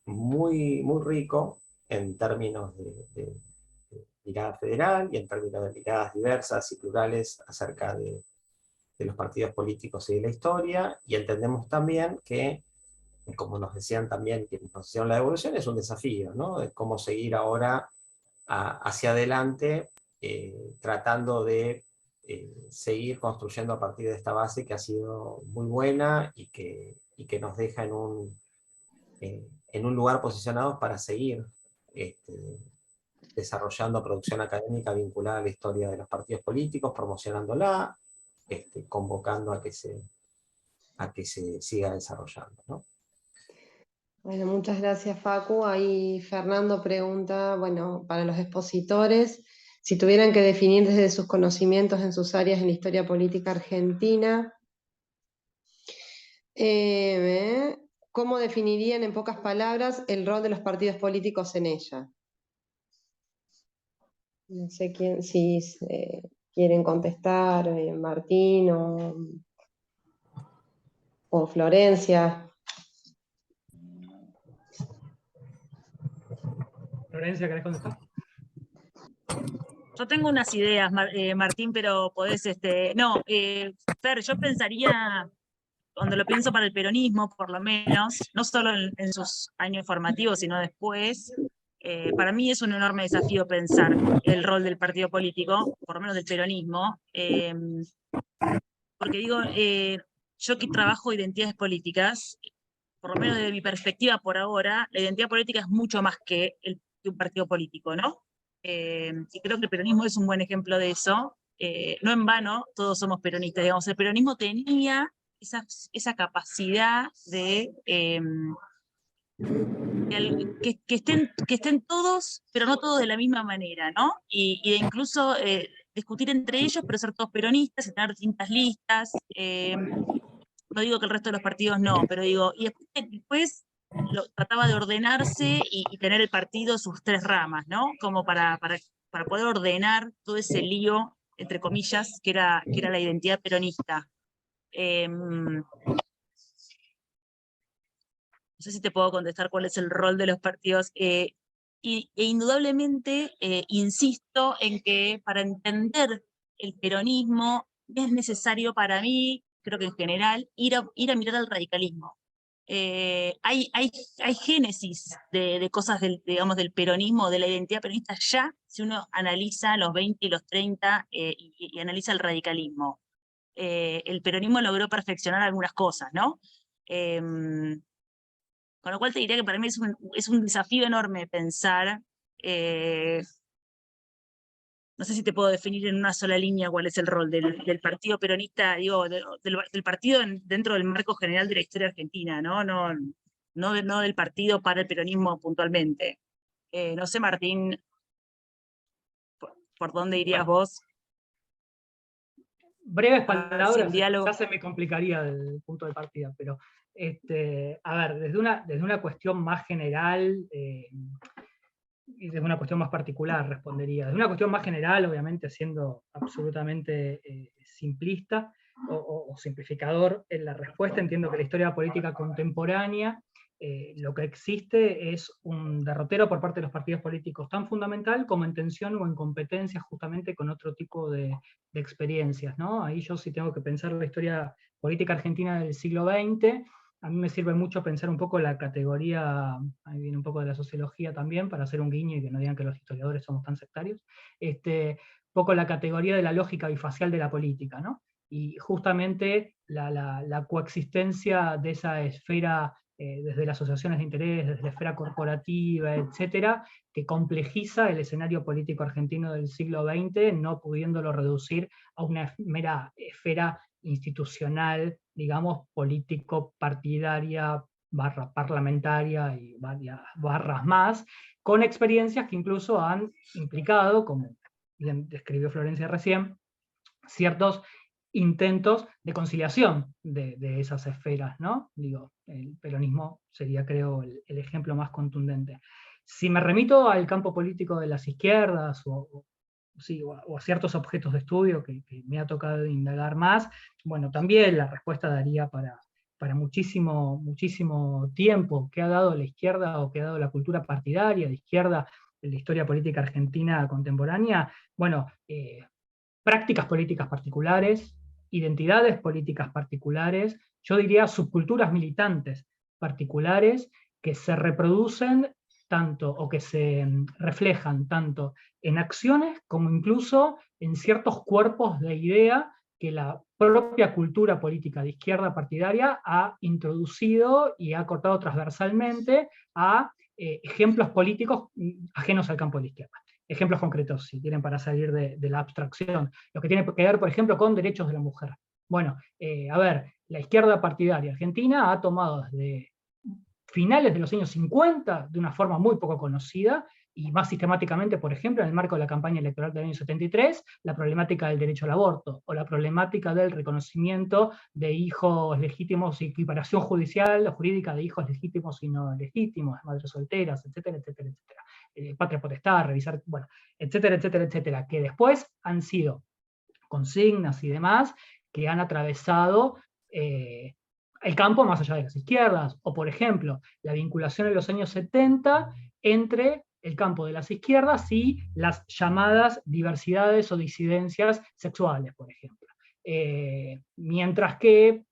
[SPEAKER 3] muy, muy rico en términos de mirada federal y en términos de miradas diversas y plurales acerca de los partidos políticos y de la historia, y entendemos también que, como nos decían también quienes nos hicieron la devolución, es un desafío, ¿no? De cómo seguir ahora hacia adelante, tratando de seguir construyendo a partir de esta base que ha sido muy buena y que nos deja en un lugar posicionado para seguir desarrollando producción académica vinculada a la historia de los partidos políticos, promocionándola, convocando a que se siga desarrollando, ¿no?
[SPEAKER 1] Bueno, muchas gracias, Facu. Ahí Fernando pregunta, bueno, para los expositores, si tuvieran que definir desde sus conocimientos en sus áreas en la historia política argentina, ¿cómo definirían en pocas palabras el rol de los partidos políticos en ella? No sé si quieren contestar, Martín o Florencia.
[SPEAKER 6] Florencia, ¿querés contestar?
[SPEAKER 5] Yo tengo unas ideas, Martín, pero podés, no, Fer, yo pensaría, cuando lo pienso para el peronismo, por lo menos, no solo en sus años formativos, sino después, para mí es un enorme desafío pensar el rol del partido político, por lo menos del peronismo, porque digo, yo que trabajo identidades políticas, por lo menos desde mi perspectiva por ahora, la identidad política es mucho más que un partido político, ¿no? Y creo que el peronismo es un buen ejemplo de eso. No en vano, todos somos peronistas, digamos, el peronismo tenía esa capacidad de que estén todos, pero no todos de la misma manera, ¿no? Y de incluso discutir entre ellos, pero ser todos peronistas y tener distintas listas. No digo que el resto de los partidos no, pero digo, y después trataba de ordenarse y tener el partido sus tres ramas, ¿no? Como para poder ordenar todo ese lío, entre comillas, que era la identidad peronista. No sé si te puedo contestar cuál es el rol de los partidos. E indudablemente insisto en que para entender el peronismo es necesario para mí, creo que en general, ir a mirar al radicalismo. Hay génesis de cosas digamos, del peronismo, de la identidad peronista ya, si uno analiza los 20 y los 30 y analiza el radicalismo. El peronismo logró perfeccionar algunas cosas, ¿no? Con lo cual te diría que para mí es un desafío enorme pensar, no sé si te puedo definir en una sola línea cuál es el rol del partido peronista, digo, del partido dentro del marco general de la historia argentina, ¿no? No del partido para el peronismo puntualmente. No sé, Martín, ¿por dónde irías vos?
[SPEAKER 6] Breves palabras,
[SPEAKER 5] sin diálogo.
[SPEAKER 6] ya se me complicaría el punto de partida, pero a ver, desde una cuestión más general y desde una cuestión más particular respondería. Desde una cuestión más general, obviamente siendo absolutamente simplista o simplificador en la respuesta, entiendo que la historia política contemporánea lo que existe es un derrotero por parte de los partidos políticos tan fundamental como en tensión o en competencia justamente con otro tipo de experiencias, ¿no? Ahí yo sí tengo que pensar la historia política argentina del siglo XX. A mí me sirve mucho pensar un poco la categoría, ahí viene un poco de la sociología también, para hacer un guiño y que no digan que los historiadores somos tan sectarios, un poco la categoría de la lógica bifacial de la política, ¿no? Y justamente la coexistencia de esa esfera desde las asociaciones de interés, desde la esfera corporativa, etcétera, que complejiza el escenario político argentino del siglo XX, no pudiéndolo reducir a una mera esfera institucional, digamos, político-partidaria, parlamentaria y varias barras más, con experiencias que incluso han implicado, como bien describió Florencia recién, ciertos intentos de conciliación de esas esferas, ¿no? Digo, el peronismo sería, creo, el ejemplo más contundente. Si me remito al campo político de las izquierdas o a ciertos objetos de estudio que me ha tocado indagar más, bueno, también la respuesta daría para muchísimo, muchísimo tiempo que ha dado la izquierda o que ha dado la cultura partidaria de izquierda en la historia política argentina contemporánea. Bueno, prácticas políticas particulares, identidades políticas particulares, yo diría subculturas militantes particulares que se reproducen tanto o que se reflejan tanto en acciones como incluso en ciertos cuerpos de idea que la propia cultura política de izquierda partidaria ha introducido y ha cortado transversalmente a ejemplos políticos ajenos al campo de la izquierda. ejemplos concretos, si quieren, para salir de la abstracción. Lo que tiene que ver, por ejemplo, con derechos de la mujer. Bueno, a ver, la izquierda partidaria argentina ha tomado desde finales de los años 50, de una forma muy poco conocida, y más sistemáticamente, por ejemplo, en el marco de la campaña electoral del año 73, la problemática del derecho al aborto, o la problemática del reconocimiento de hijos legítimos y equiparación judicial o jurídica de hijos legítimos y no legítimos, madres solteras, etcétera, etcétera, etcétera. Patria potestad, revisar, bueno, etcétera, etcétera, etcétera, que después han sido consignas y demás que han atravesado el campo más allá de las izquierdas, o por ejemplo, la vinculación en los años 70 entre el campo de las izquierdas y las llamadas diversidades o disidencias sexuales, por ejemplo. Mientras que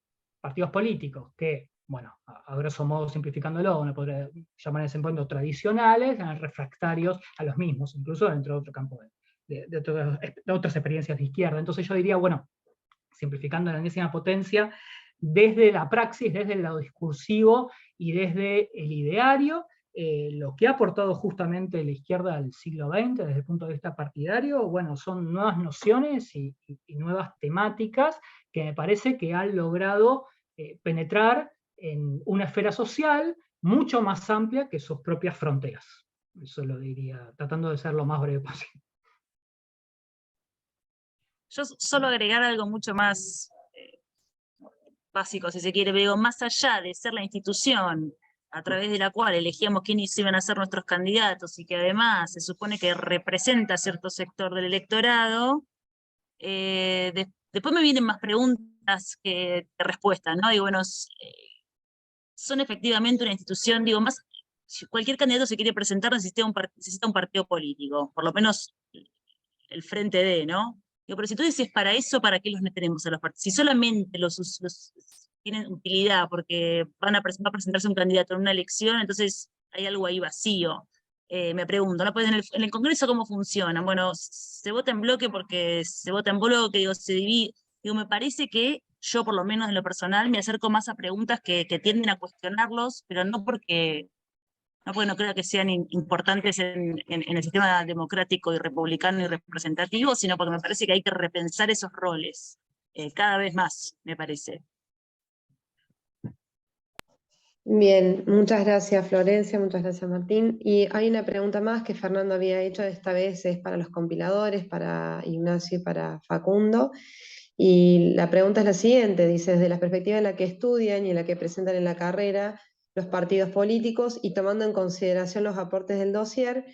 [SPEAKER 6] partidos políticos que, bueno, a grosso modo simplificándolo, uno podría llamar en ese punto tradicionales, eran refractarios a los mismos, incluso dentro de otro campo de otras experiencias de izquierda. Entonces yo diría, bueno, simplificando la enésima potencia, desde la praxis, desde el lado discursivo y desde el ideario, lo que ha aportado justamente la izquierda al siglo XX desde el punto de vista partidario, bueno, son nuevas nociones y nuevas temáticas que me parece que han logrado penetrar en una esfera social mucho más amplia que sus propias fronteras. Eso lo diría, tratando de ser lo más breve posible.
[SPEAKER 5] Yo solo agregar algo mucho más básico, si se quiere, pero digo, más allá de ser la institución a través de la cual elegíamos quiénes iban a ser nuestros candidatos y que además se supone que representa cierto sector del electorado, después me vienen más preguntas que respuestas, ¿no? Digo, bueno, son efectivamente una institución, digo, más, si cualquier candidato se quiere presentar necesita un partido político, por lo menos el frente de, ¿no? Digo, pero si tú dices para eso, ¿para qué los tenemos a los partidos? Si solamente los tienen utilidad porque va a presentarse un candidato en una elección, entonces hay algo ahí vacío. Me pregunto, ¿no? Pues en el Congreso, ¿cómo funciona? Bueno, se vota en bloque porque se vota en bloque, digo, se divide. Digo, me parece que yo, por lo menos en lo personal, me acerco más a preguntas que tienden a cuestionarlos, pero no porque no creo que sean importantes en el sistema democrático y republicano y representativo, sino porque me parece que hay que repensar esos roles cada vez más, me parece.
[SPEAKER 1] Bien, muchas gracias Florencia, muchas gracias Martín. Y hay una pregunta más que Fernando había hecho, esta vez es para los compiladores, para Ignacio y para Facundo. Y la pregunta es la siguiente, dice, desde la perspectiva en la que estudian y en la que presentan en la carrera los partidos políticos y tomando en consideración los aportes del dossier,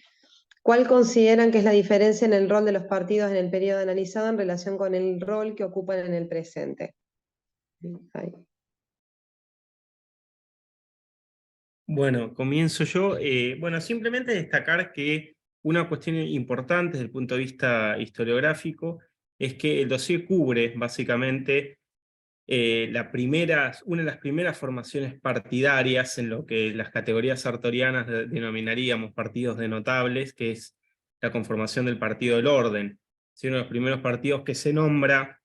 [SPEAKER 1] ¿cuál consideran que es la diferencia en el rol de los partidos en el periodo analizado en relación con el rol que ocupan en el presente? Ahí.
[SPEAKER 4] Bueno, comienzo yo. Bueno, simplemente destacar que una cuestión importante desde el punto de vista historiográfico es que el dossier cubre básicamente una de las primeras formaciones partidarias en lo que las categorías sartorianas denominaríamos partidos de notables, que es la conformación del Partido del Orden. Es uno de los primeros partidos que se nombra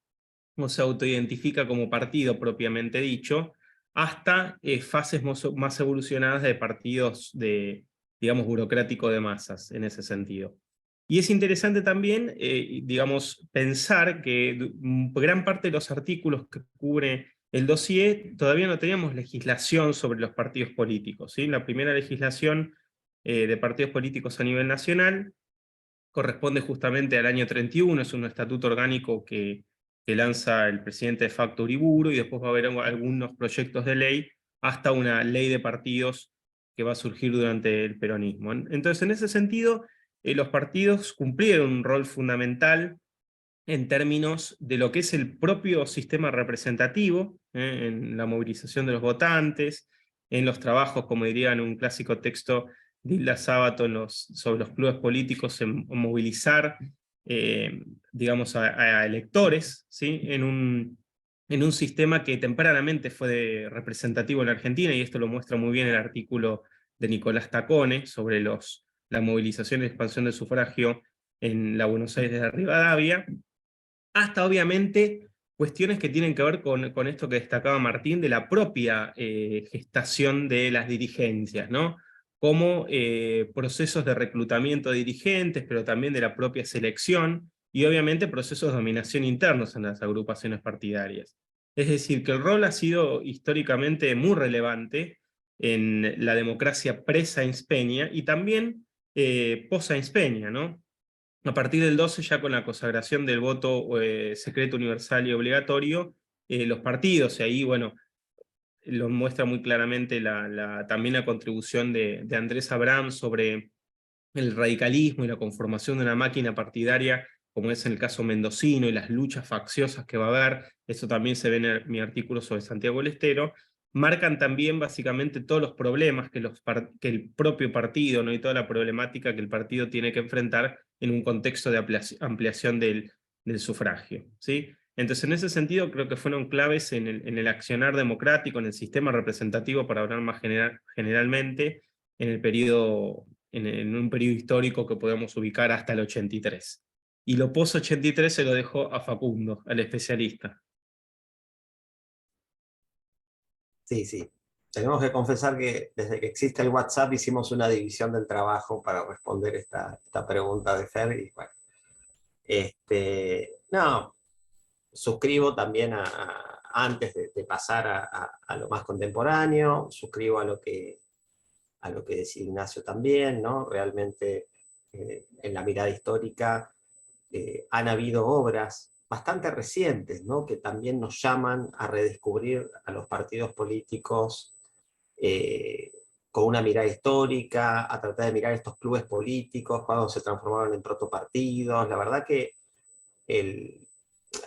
[SPEAKER 4] o se autoidentifica como partido propiamente dicho, hasta fases más evolucionadas de partidos digamos, burocrático de masas, en ese sentido. Y es interesante también, digamos, pensar que gran parte de los artículos que cubre el dossier todavía no teníamos legislación sobre los partidos políticos, ¿sí? La primera legislación de partidos políticos a nivel nacional corresponde justamente al año 31, es un estatuto orgánico que lanza el presidente de facto Uriburu, y después va a haber algunos proyectos de ley, hasta una ley de partidos que va a surgir durante el peronismo. Entonces, en ese sentido, los partidos cumplieron un rol fundamental en términos de lo que es el propio sistema representativo, en la movilización de los votantes, en los trabajos, como diría en un clásico texto de Hilda Sábato sobre los clubes políticos, en movilizar digamos, a electores, ¿sí? en un sistema que tempranamente fue representativo en la Argentina, y esto lo muestra muy bien el artículo de Nicolás Tacone sobre la movilización y expansión del sufragio en la Buenos Aires de Rivadavia, hasta obviamente cuestiones que tienen que ver con esto que destacaba Martín, de la propia gestación de las dirigencias, ¿no? como procesos de reclutamiento de dirigentes, pero también de la propia selección, y obviamente procesos de dominación internos en las agrupaciones partidarias. Es decir, que el rol ha sido históricamente muy relevante en la democracia pre-Sáenz Peña y también post-Sáenz Peña, ¿no? A partir del 12, ya con la consagración del voto secreto, universal y obligatorio, los partidos, y ahí, bueno, lo muestra muy claramente también la contribución de Andrés Abraham sobre el radicalismo y la conformación de una máquina partidaria, como es en el caso mendocino, y las luchas facciosas que va a haber, eso también se ve en mi artículo sobre Santiago del Estero, marcan también básicamente todos los problemas que el propio partido, ¿no? Y toda la problemática que el partido tiene que enfrentar en un contexto de ampliación del sufragio, ¿sí? Entonces, en ese sentido, creo que fueron claves en el accionar democrático, en el sistema representativo, para hablar más generalmente, en el periodo, en un periodo histórico que podemos ubicar hasta el 83. Y lo post-83 se lo dejo a Facundo, al especialista.
[SPEAKER 3] Sí, sí. Tenemos que confesar que desde que existe el WhatsApp hicimos una división del trabajo para responder esta pregunta de Fer. Y bueno, no, suscribo también antes de pasar a lo más contemporáneo, suscribo a lo que decía Ignacio también, ¿no? Realmente en la mirada histórica han habido obras bastante recientes, ¿no? Que también nos llaman a redescubrir a los partidos políticos con una mirada histórica, a tratar de mirar estos clubes políticos, cuando se transformaron en protopartidos. La verdad que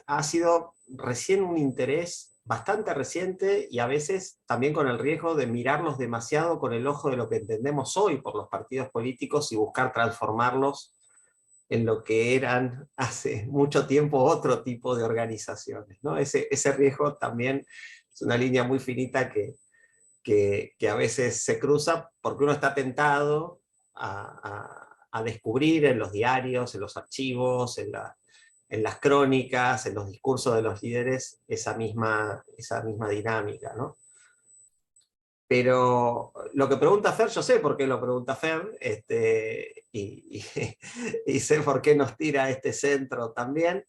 [SPEAKER 3] ha sido recién un interés bastante reciente, y a veces también con el riesgo de mirarlos demasiado con el ojo de lo que entendemos hoy por los partidos políticos y buscar transformarlos en lo que eran hace mucho tiempo otro tipo de organizaciones, ¿no? Ese riesgo también es una línea muy finita que a veces se cruza, porque uno está tentado a descubrir en los diarios, en los archivos, en las crónicas, en los discursos de los líderes, esa misma dinámica, ¿no? Pero lo que pregunta Fer, yo sé por qué lo pregunta Fer, y sé por qué nos tira a este centro también.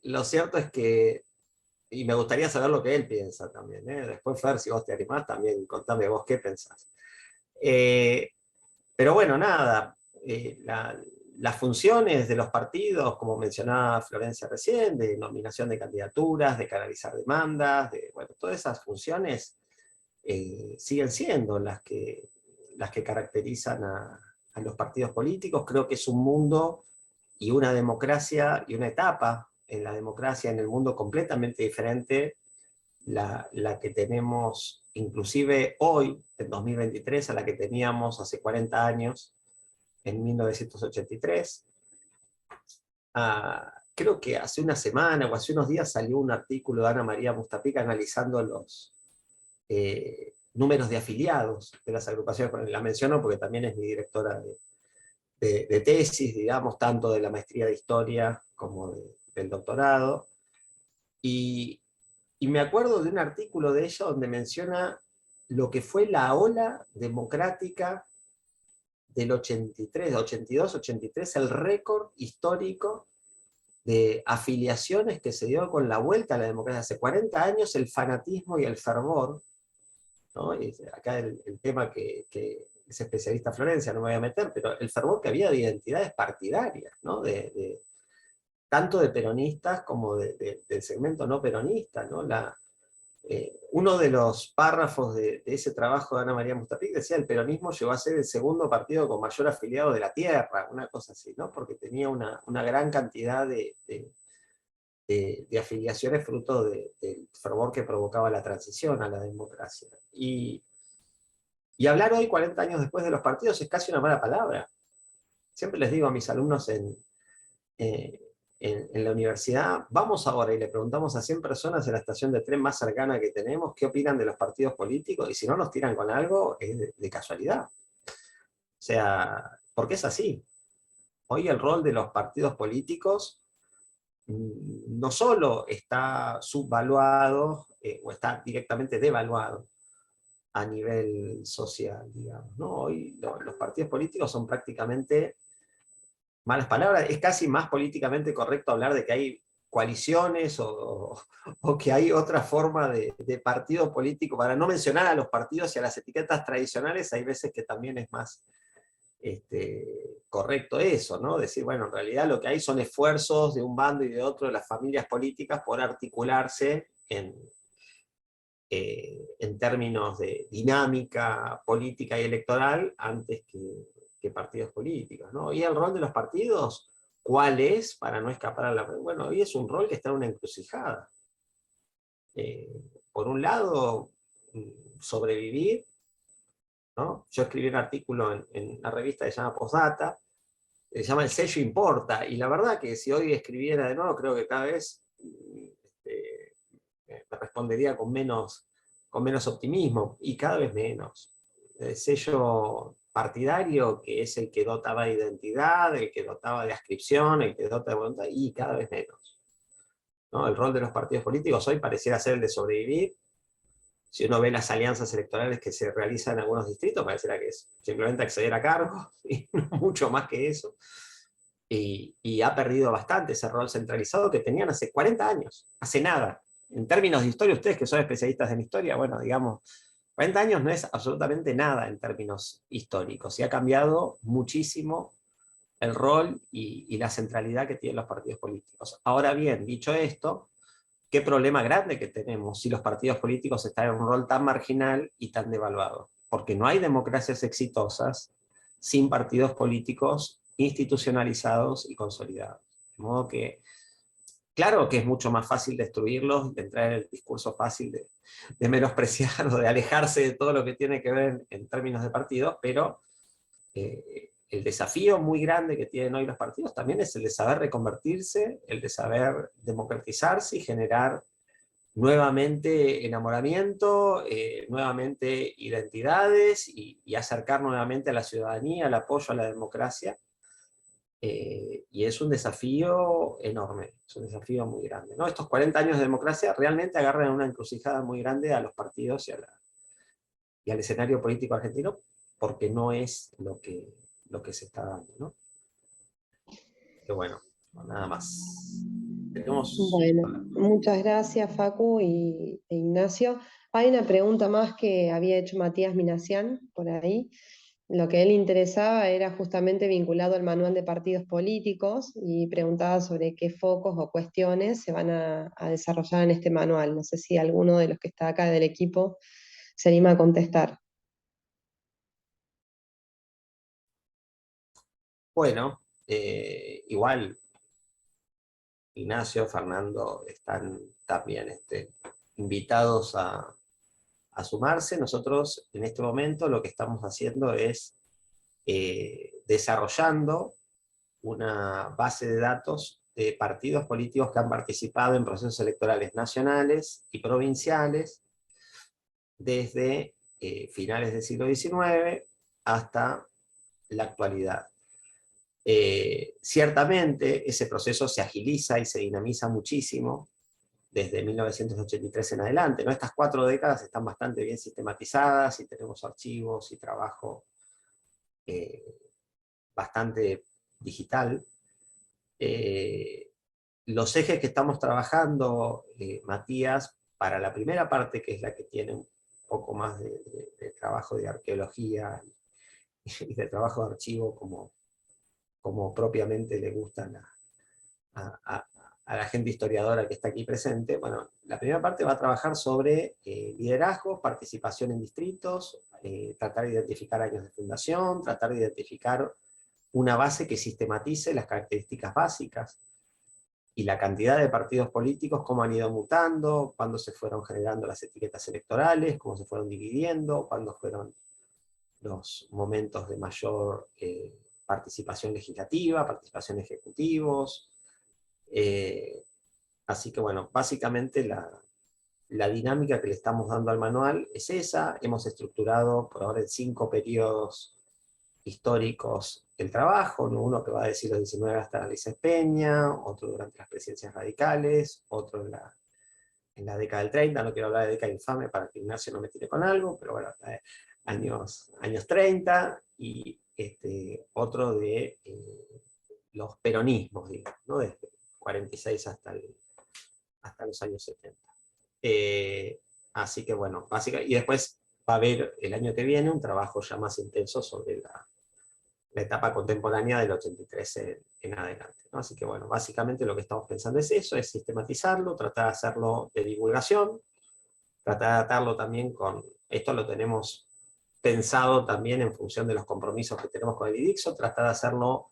[SPEAKER 3] Lo cierto es que, y me gustaría saber lo que él piensa también, ¿eh? Después, Fer, si vos te animás, también contame vos qué pensás. Pero bueno, nada, las funciones de los partidos, como mencionaba Florencia recién, de nominación de candidaturas, de canalizar demandas, bueno, todas esas funciones siguen siendo las que caracterizan a los partidos políticos. Creo que es un mundo y una democracia y una etapa en la democracia, en el mundo, completamente diferente la que tenemos inclusive hoy, en 2023, a la que teníamos hace 40 años, en 1983. Creo que hace una semana o hace unos días salió un artículo de Ana María Mustapic analizando los números de afiliados de las agrupaciones. La menciono porque también es mi directora de tesis, digamos, tanto de la maestría de historia como del doctorado. Y me acuerdo de un artículo de ella donde menciona lo que fue la ola democrática del 83, 82, 83, el récord histórico de afiliaciones que se dio con la vuelta a la democracia. Hace 40 años el fanatismo y el fervor, ¿no? Y acá el tema que es especialista Florencia, no me voy a meter, pero el fervor que había de identidades partidarias, ¿no? Tanto de peronistas como del segmento no peronista, ¿no? Uno de los párrafos de ese trabajo de Ana María Mustapic decía: el peronismo llegó a ser el segundo partido con mayor afiliado de la tierra, una cosa así, ¿no? Porque tenía una gran cantidad de afiliaciones fruto del fervor que provocaba la transición a la democracia. Y hablar hoy, 40 años después, de los partidos es casi una mala palabra. Siempre les digo a mis alumnos en la universidad: vamos ahora y le preguntamos a 100 personas en la estación de tren más cercana que tenemos qué opinan de los partidos políticos, y si no nos tiran con algo es de casualidad. O sea, porque es así. Hoy el rol de los partidos políticos no solo está subvaluado o está directamente devaluado, a nivel social, digamos, ¿no? Hoy los partidos políticos son prácticamente, malas palabras, es casi más políticamente correcto hablar de que hay coaliciones o que hay otra forma de partido político, para no mencionar a los partidos y a las etiquetas tradicionales. Hay veces que también es más correcto eso, ¿no? Decir, bueno, en realidad lo que hay son esfuerzos de un bando y de otro de las familias políticas por articularse en términos de dinámica política y electoral antes que partidos políticos, ¿no? Y el rol de los partidos, ¿cuál es? Para no escapar a la... Bueno, hoy es un rol que está en una encrucijada. Por un lado, sobrevivir, ¿no? Yo escribí un artículo en una revista que se llama Postdata, se llama El sello importa, y la verdad que si hoy escribiera de nuevo, creo que cada vez me respondería con menos optimismo, y cada vez menos. El sello partidario, que es el que dotaba de identidad, el que dotaba de adscripción, el que dota de voluntad, y cada vez menos, ¿no? El rol de los partidos políticos hoy pareciera ser el de sobrevivir. Si uno ve las alianzas electorales que se realizan en algunos distritos, pareciera que es simplemente acceder a cargos, y no mucho más que eso. Y ha perdido bastante ese rol centralizado que tenían hace 40 años, hace nada. En términos de historia, ustedes que son especialistas en historia, bueno, digamos, 40 años no es absolutamente nada en términos históricos, y ha cambiado muchísimo el rol y la centralidad que tienen los partidos políticos. Ahora bien, dicho esto, qué problema grande que tenemos si los partidos políticos están en un rol tan marginal y tan devaluado. Porque no hay democracias exitosas sin partidos políticos institucionalizados y consolidados. De modo que, claro que es mucho más fácil destruirlos, de entrar en el discurso fácil de menospreciar o de alejarse de todo lo que tiene que ver en términos de partidos, pero el desafío muy grande que tienen hoy los partidos también es el de saber reconvertirse, el de saber democratizarse y generar nuevamente enamoramiento, nuevamente identidades, y acercar nuevamente a la ciudadanía, el apoyo a la democracia. Y es un desafío enorme, es un desafío muy grande, ¿no? Estos 40 años de democracia realmente agarran una encrucijada muy grande a los partidos y al escenario político argentino, porque no es lo que se está dando, ¿no? Que bueno, nada más.
[SPEAKER 1] Bueno, muchas gracias Facu e Ignacio. Hay una pregunta más que había hecho Matías Minassian por ahí. Lo que él interesaba era justamente vinculado al manual de partidos políticos, y preguntaba sobre qué focos o cuestiones se van a desarrollar en este manual. No sé si alguno de los que está acá del equipo se anima a contestar.
[SPEAKER 3] Bueno, igual Ignacio, Fernando están también invitados a sumarse. Nosotros en este momento lo que estamos haciendo es desarrollando una base de datos de partidos políticos que han participado en procesos electorales nacionales y provinciales desde finales del siglo XIX hasta la actualidad. Ciertamente ese proceso se agiliza y se dinamiza muchísimo desde 1983 en adelante, ¿no? Estas 4 décadas están bastante bien sistematizadas y tenemos archivos y trabajo bastante digital. Los ejes que estamos trabajando, Matías, para la primera parte, que es la que tiene un poco más de trabajo de arqueología y de trabajo de archivo, como propiamente le gustan a la gente historiadora que está aquí presente. Bueno, la primera parte va a trabajar sobre liderazgo, participación en distritos, tratar de identificar años de fundación, tratar de identificar una base que sistematice las características básicas y la cantidad de partidos políticos, cómo han ido mutando, cuándo se fueron generando las etiquetas electorales, cómo se fueron dividiendo, cuándo fueron los momentos de mayor participación legislativa, participación ejecutivos. Así que bueno, básicamente la dinámica que le estamos dando al manual es esa. Hemos estructurado por ahora en 5 periodos históricos el trabajo, ¿no? Uno que va del siglo XIX hasta la ley Peña, otro durante las presidencias radicales, otro la década del 30, no quiero hablar de década infame para que Ignacio no me tire con algo, pero bueno, años 30, y otro de los peronismos, digamos, ¿no? Desde 46 hasta los años 70. Así que bueno, básicamente, y después va a haber el año que viene un trabajo ya más intenso sobre la etapa contemporánea del 83 en adelante, ¿no? Así que bueno, básicamente lo que estamos pensando es eso, es sistematizarlo, tratar de hacerlo de divulgación, tratar de atarlo también con, esto lo tenemos pensado también en función de los compromisos que tenemos con el IDICSO, tratar de hacerlo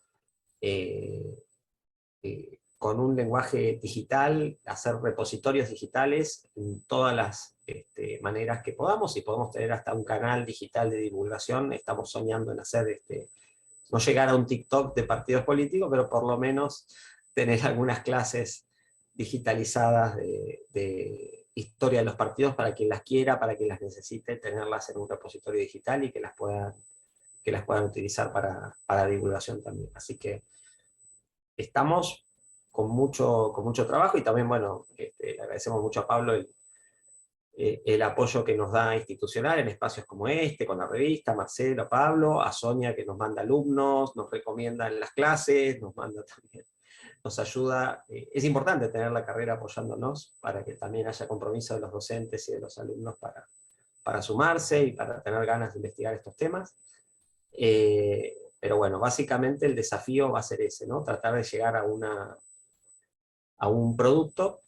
[SPEAKER 3] con un lenguaje digital, hacer repositorios digitales en todas las maneras que podamos, y podemos tener hasta un canal digital de divulgación. Estamos soñando en hacer, no llegar a un TikTok de partidos políticos, pero por lo menos tener algunas clases digitalizadas de historia de los partidos para quien las quiera, para quien las necesite, tenerlas en un repositorio digital y que las puedan utilizar para divulgación también. Así que estamos con mucho trabajo, y también, bueno, le agradecemos mucho a Pablo el apoyo que nos da institucional en espacios como este, con la revista, Marcelo, a Pablo, a Sonia, que nos manda alumnos, nos recomienda en las clases, nos manda también, nos ayuda. Es importante tener la carrera apoyándonos para que también haya compromiso de los docentes y de los alumnos para sumarse y para tener ganas de investigar estos temas. Pero bueno, básicamente el desafío va a ser ese, ¿no? Tratar de llegar a un producto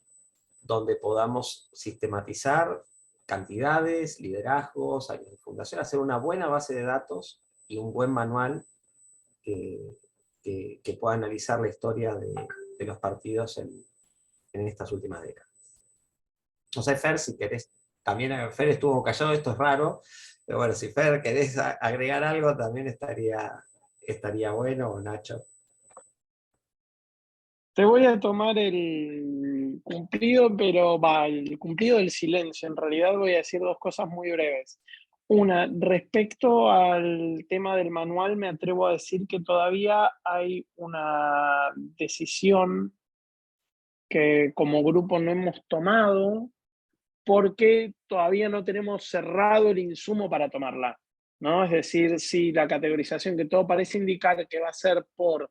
[SPEAKER 3] donde podamos sistematizar cantidades, liderazgos, años de fundación, hacer una buena base de datos y un buen manual que pueda analizar la historia de los partidos en estas últimas décadas. No sé, Fer, si querés, también Fer estuvo callado, esto es raro, pero bueno, si Fer querés agregar algo también estaría bueno, o Nacho.
[SPEAKER 7] Te voy a tomar el cumplido, pero el cumplido del silencio. En realidad voy a decir dos cosas muy breves. Una, respecto al tema del manual, me atrevo a decir que todavía hay una decisión que como grupo no hemos tomado, porque todavía no tenemos cerrado el insumo para tomarla, ¿no? Es decir, si la categorización, que todo parece indicar que va a ser por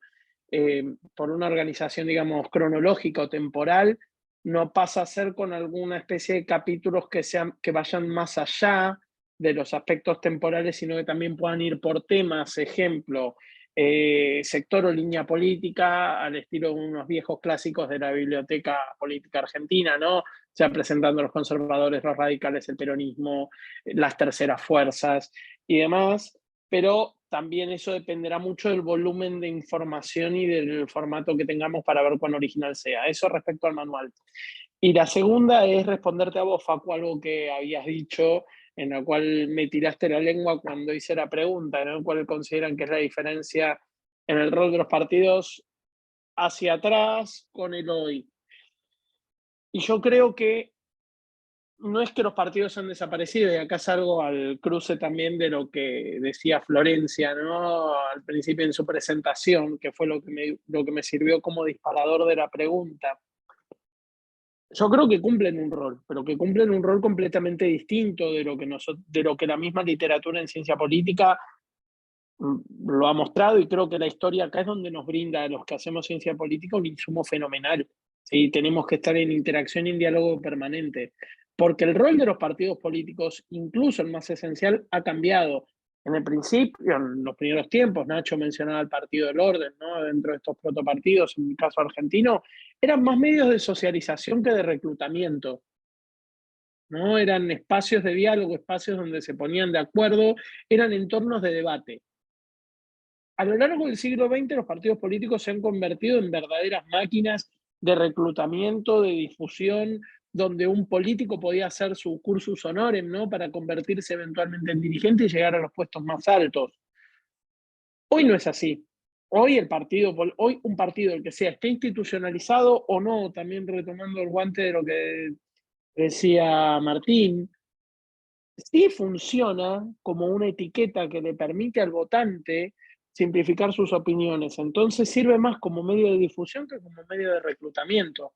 [SPEAKER 7] una organización, digamos, cronológica o temporal, no pasa a ser con alguna especie de capítulos que vayan más allá de los aspectos temporales, sino que también puedan ir por temas, ejemplo, sector o línea política, al estilo de unos viejos clásicos de la biblioteca política argentina, ¿no? O sea, presentando los conservadores, los radicales, el peronismo, las terceras fuerzas y demás, pero también eso dependerá mucho del volumen de información y del formato que tengamos para ver cuán original sea. Eso respecto al manual. Y la segunda es responderte a vos, Facu, algo que habías dicho, en la cual me tiraste la lengua cuando hice la pregunta, ¿no? ¿Cuál consideran que es la diferencia en el rol de los partidos hacia atrás con el hoy? Y yo creo que no es que los partidos han desaparecido, y acá salgo al cruce también de lo que decía Florencia, ¿no? Al principio en su presentación, que fue lo que me sirvió como disparador de la pregunta. Yo creo que cumplen un rol, pero que cumplen un rol completamente distinto de lo que la misma literatura en ciencia política lo ha mostrado, y creo que la historia acá es donde nos brinda a los que hacemos ciencia política un insumo fenomenal. ¿Sí? Tenemos que estar en interacción y en diálogo permanente, porque el rol de los partidos políticos, incluso el más esencial, ha cambiado. En el principio, en los primeros tiempos, Nacho mencionaba el Partido del Orden, ¿no? Dentro de estos protopartidos, en el caso argentino, eran más medios de socialización que de reclutamiento, ¿no? Eran espacios de diálogo, espacios donde se ponían de acuerdo, eran entornos de debate. A lo largo del siglo XX, los partidos políticos se han convertido en verdaderas máquinas de reclutamiento, de difusión, donde un político podía hacer su cursus honorem, ¿no? Para convertirse eventualmente en dirigente y llegar a los puestos más altos. Hoy no es así. Hoy un partido, el que sea, esté institucionalizado o no, también retomando el guante de lo que decía Martín, sí funciona como una etiqueta que le permite al votante simplificar sus opiniones. Entonces sirve más como medio de difusión que como medio de reclutamiento.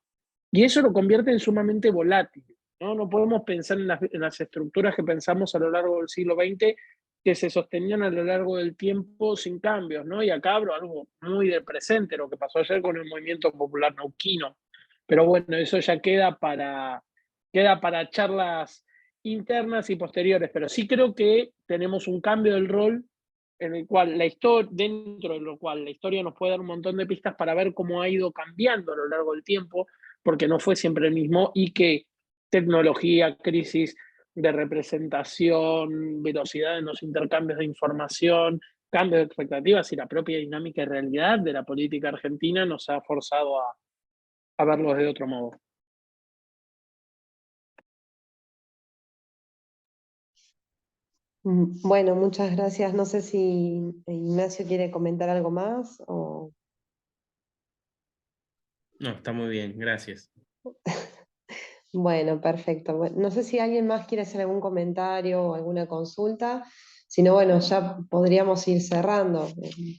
[SPEAKER 7] Y eso lo convierte en sumamente volátil. ¿no? No podemos pensar en las estructuras que pensamos a lo largo del siglo XX que se sostenían a lo largo del tiempo sin cambios, ¿no? Y acá hablo algo muy del presente, lo que pasó ayer con el movimiento popular neuquino. Pero bueno, eso ya queda para charlas internas y posteriores, pero sí creo que tenemos un cambio del rol en el cual dentro de lo cual la historia nos puede dar un montón de pistas para ver cómo ha ido cambiando a lo largo del tiempo, porque no fue siempre el mismo, y que tecnología, crisis de representación, velocidad en los intercambios de información, cambios de expectativas y la propia dinámica y realidad de la política argentina nos ha forzado a verlos de otro modo.
[SPEAKER 1] Bueno, muchas gracias. No sé si Ignacio quiere comentar algo más o...
[SPEAKER 4] No, está muy bien, gracias.
[SPEAKER 1] Bueno, perfecto. Bueno, no sé si alguien más quiere hacer algún comentario o alguna consulta. Si no, bueno, ya podríamos ir cerrando.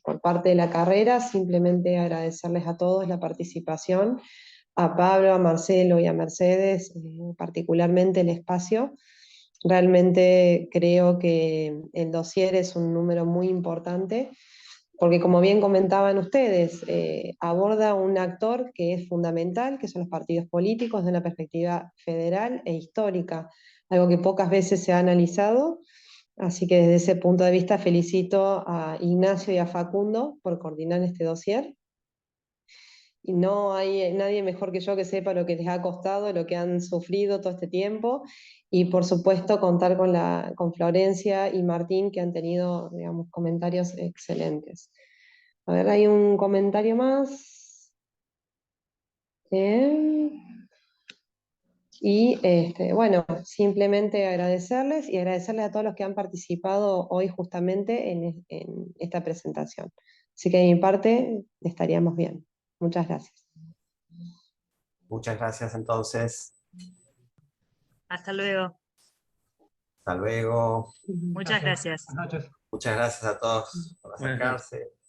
[SPEAKER 1] Por parte de la carrera, simplemente agradecerles a todos la participación, a Pablo, a Marcelo y a Mercedes, particularmente el espacio. Realmente creo que el dossier es un número muy importante porque como bien comentaban ustedes, aborda un actor que es fundamental, que son los partidos políticos, de una perspectiva federal e histórica, algo que pocas veces se ha analizado. Así que desde ese punto de vista felicito a Ignacio y a Facundo por coordinar este dossier. Y no hay nadie mejor que yo que sepa lo que les ha costado, lo que han sufrido todo este tiempo, y por supuesto contar con Florencia y Martín, que han tenido, digamos, comentarios excelentes. A ver, hay un comentario más. Bueno, simplemente agradecerles y agradecerles a todos los que han participado hoy justamente en esta presentación. Así que de mi parte estaríamos bien. Muchas gracias.
[SPEAKER 3] Muchas gracias entonces.
[SPEAKER 5] Hasta luego.
[SPEAKER 3] Hasta luego.
[SPEAKER 5] Muchas gracias.
[SPEAKER 6] Buenas noches.
[SPEAKER 3] Muchas gracias a todos por
[SPEAKER 4] Buenas noches.
[SPEAKER 3] acercarse.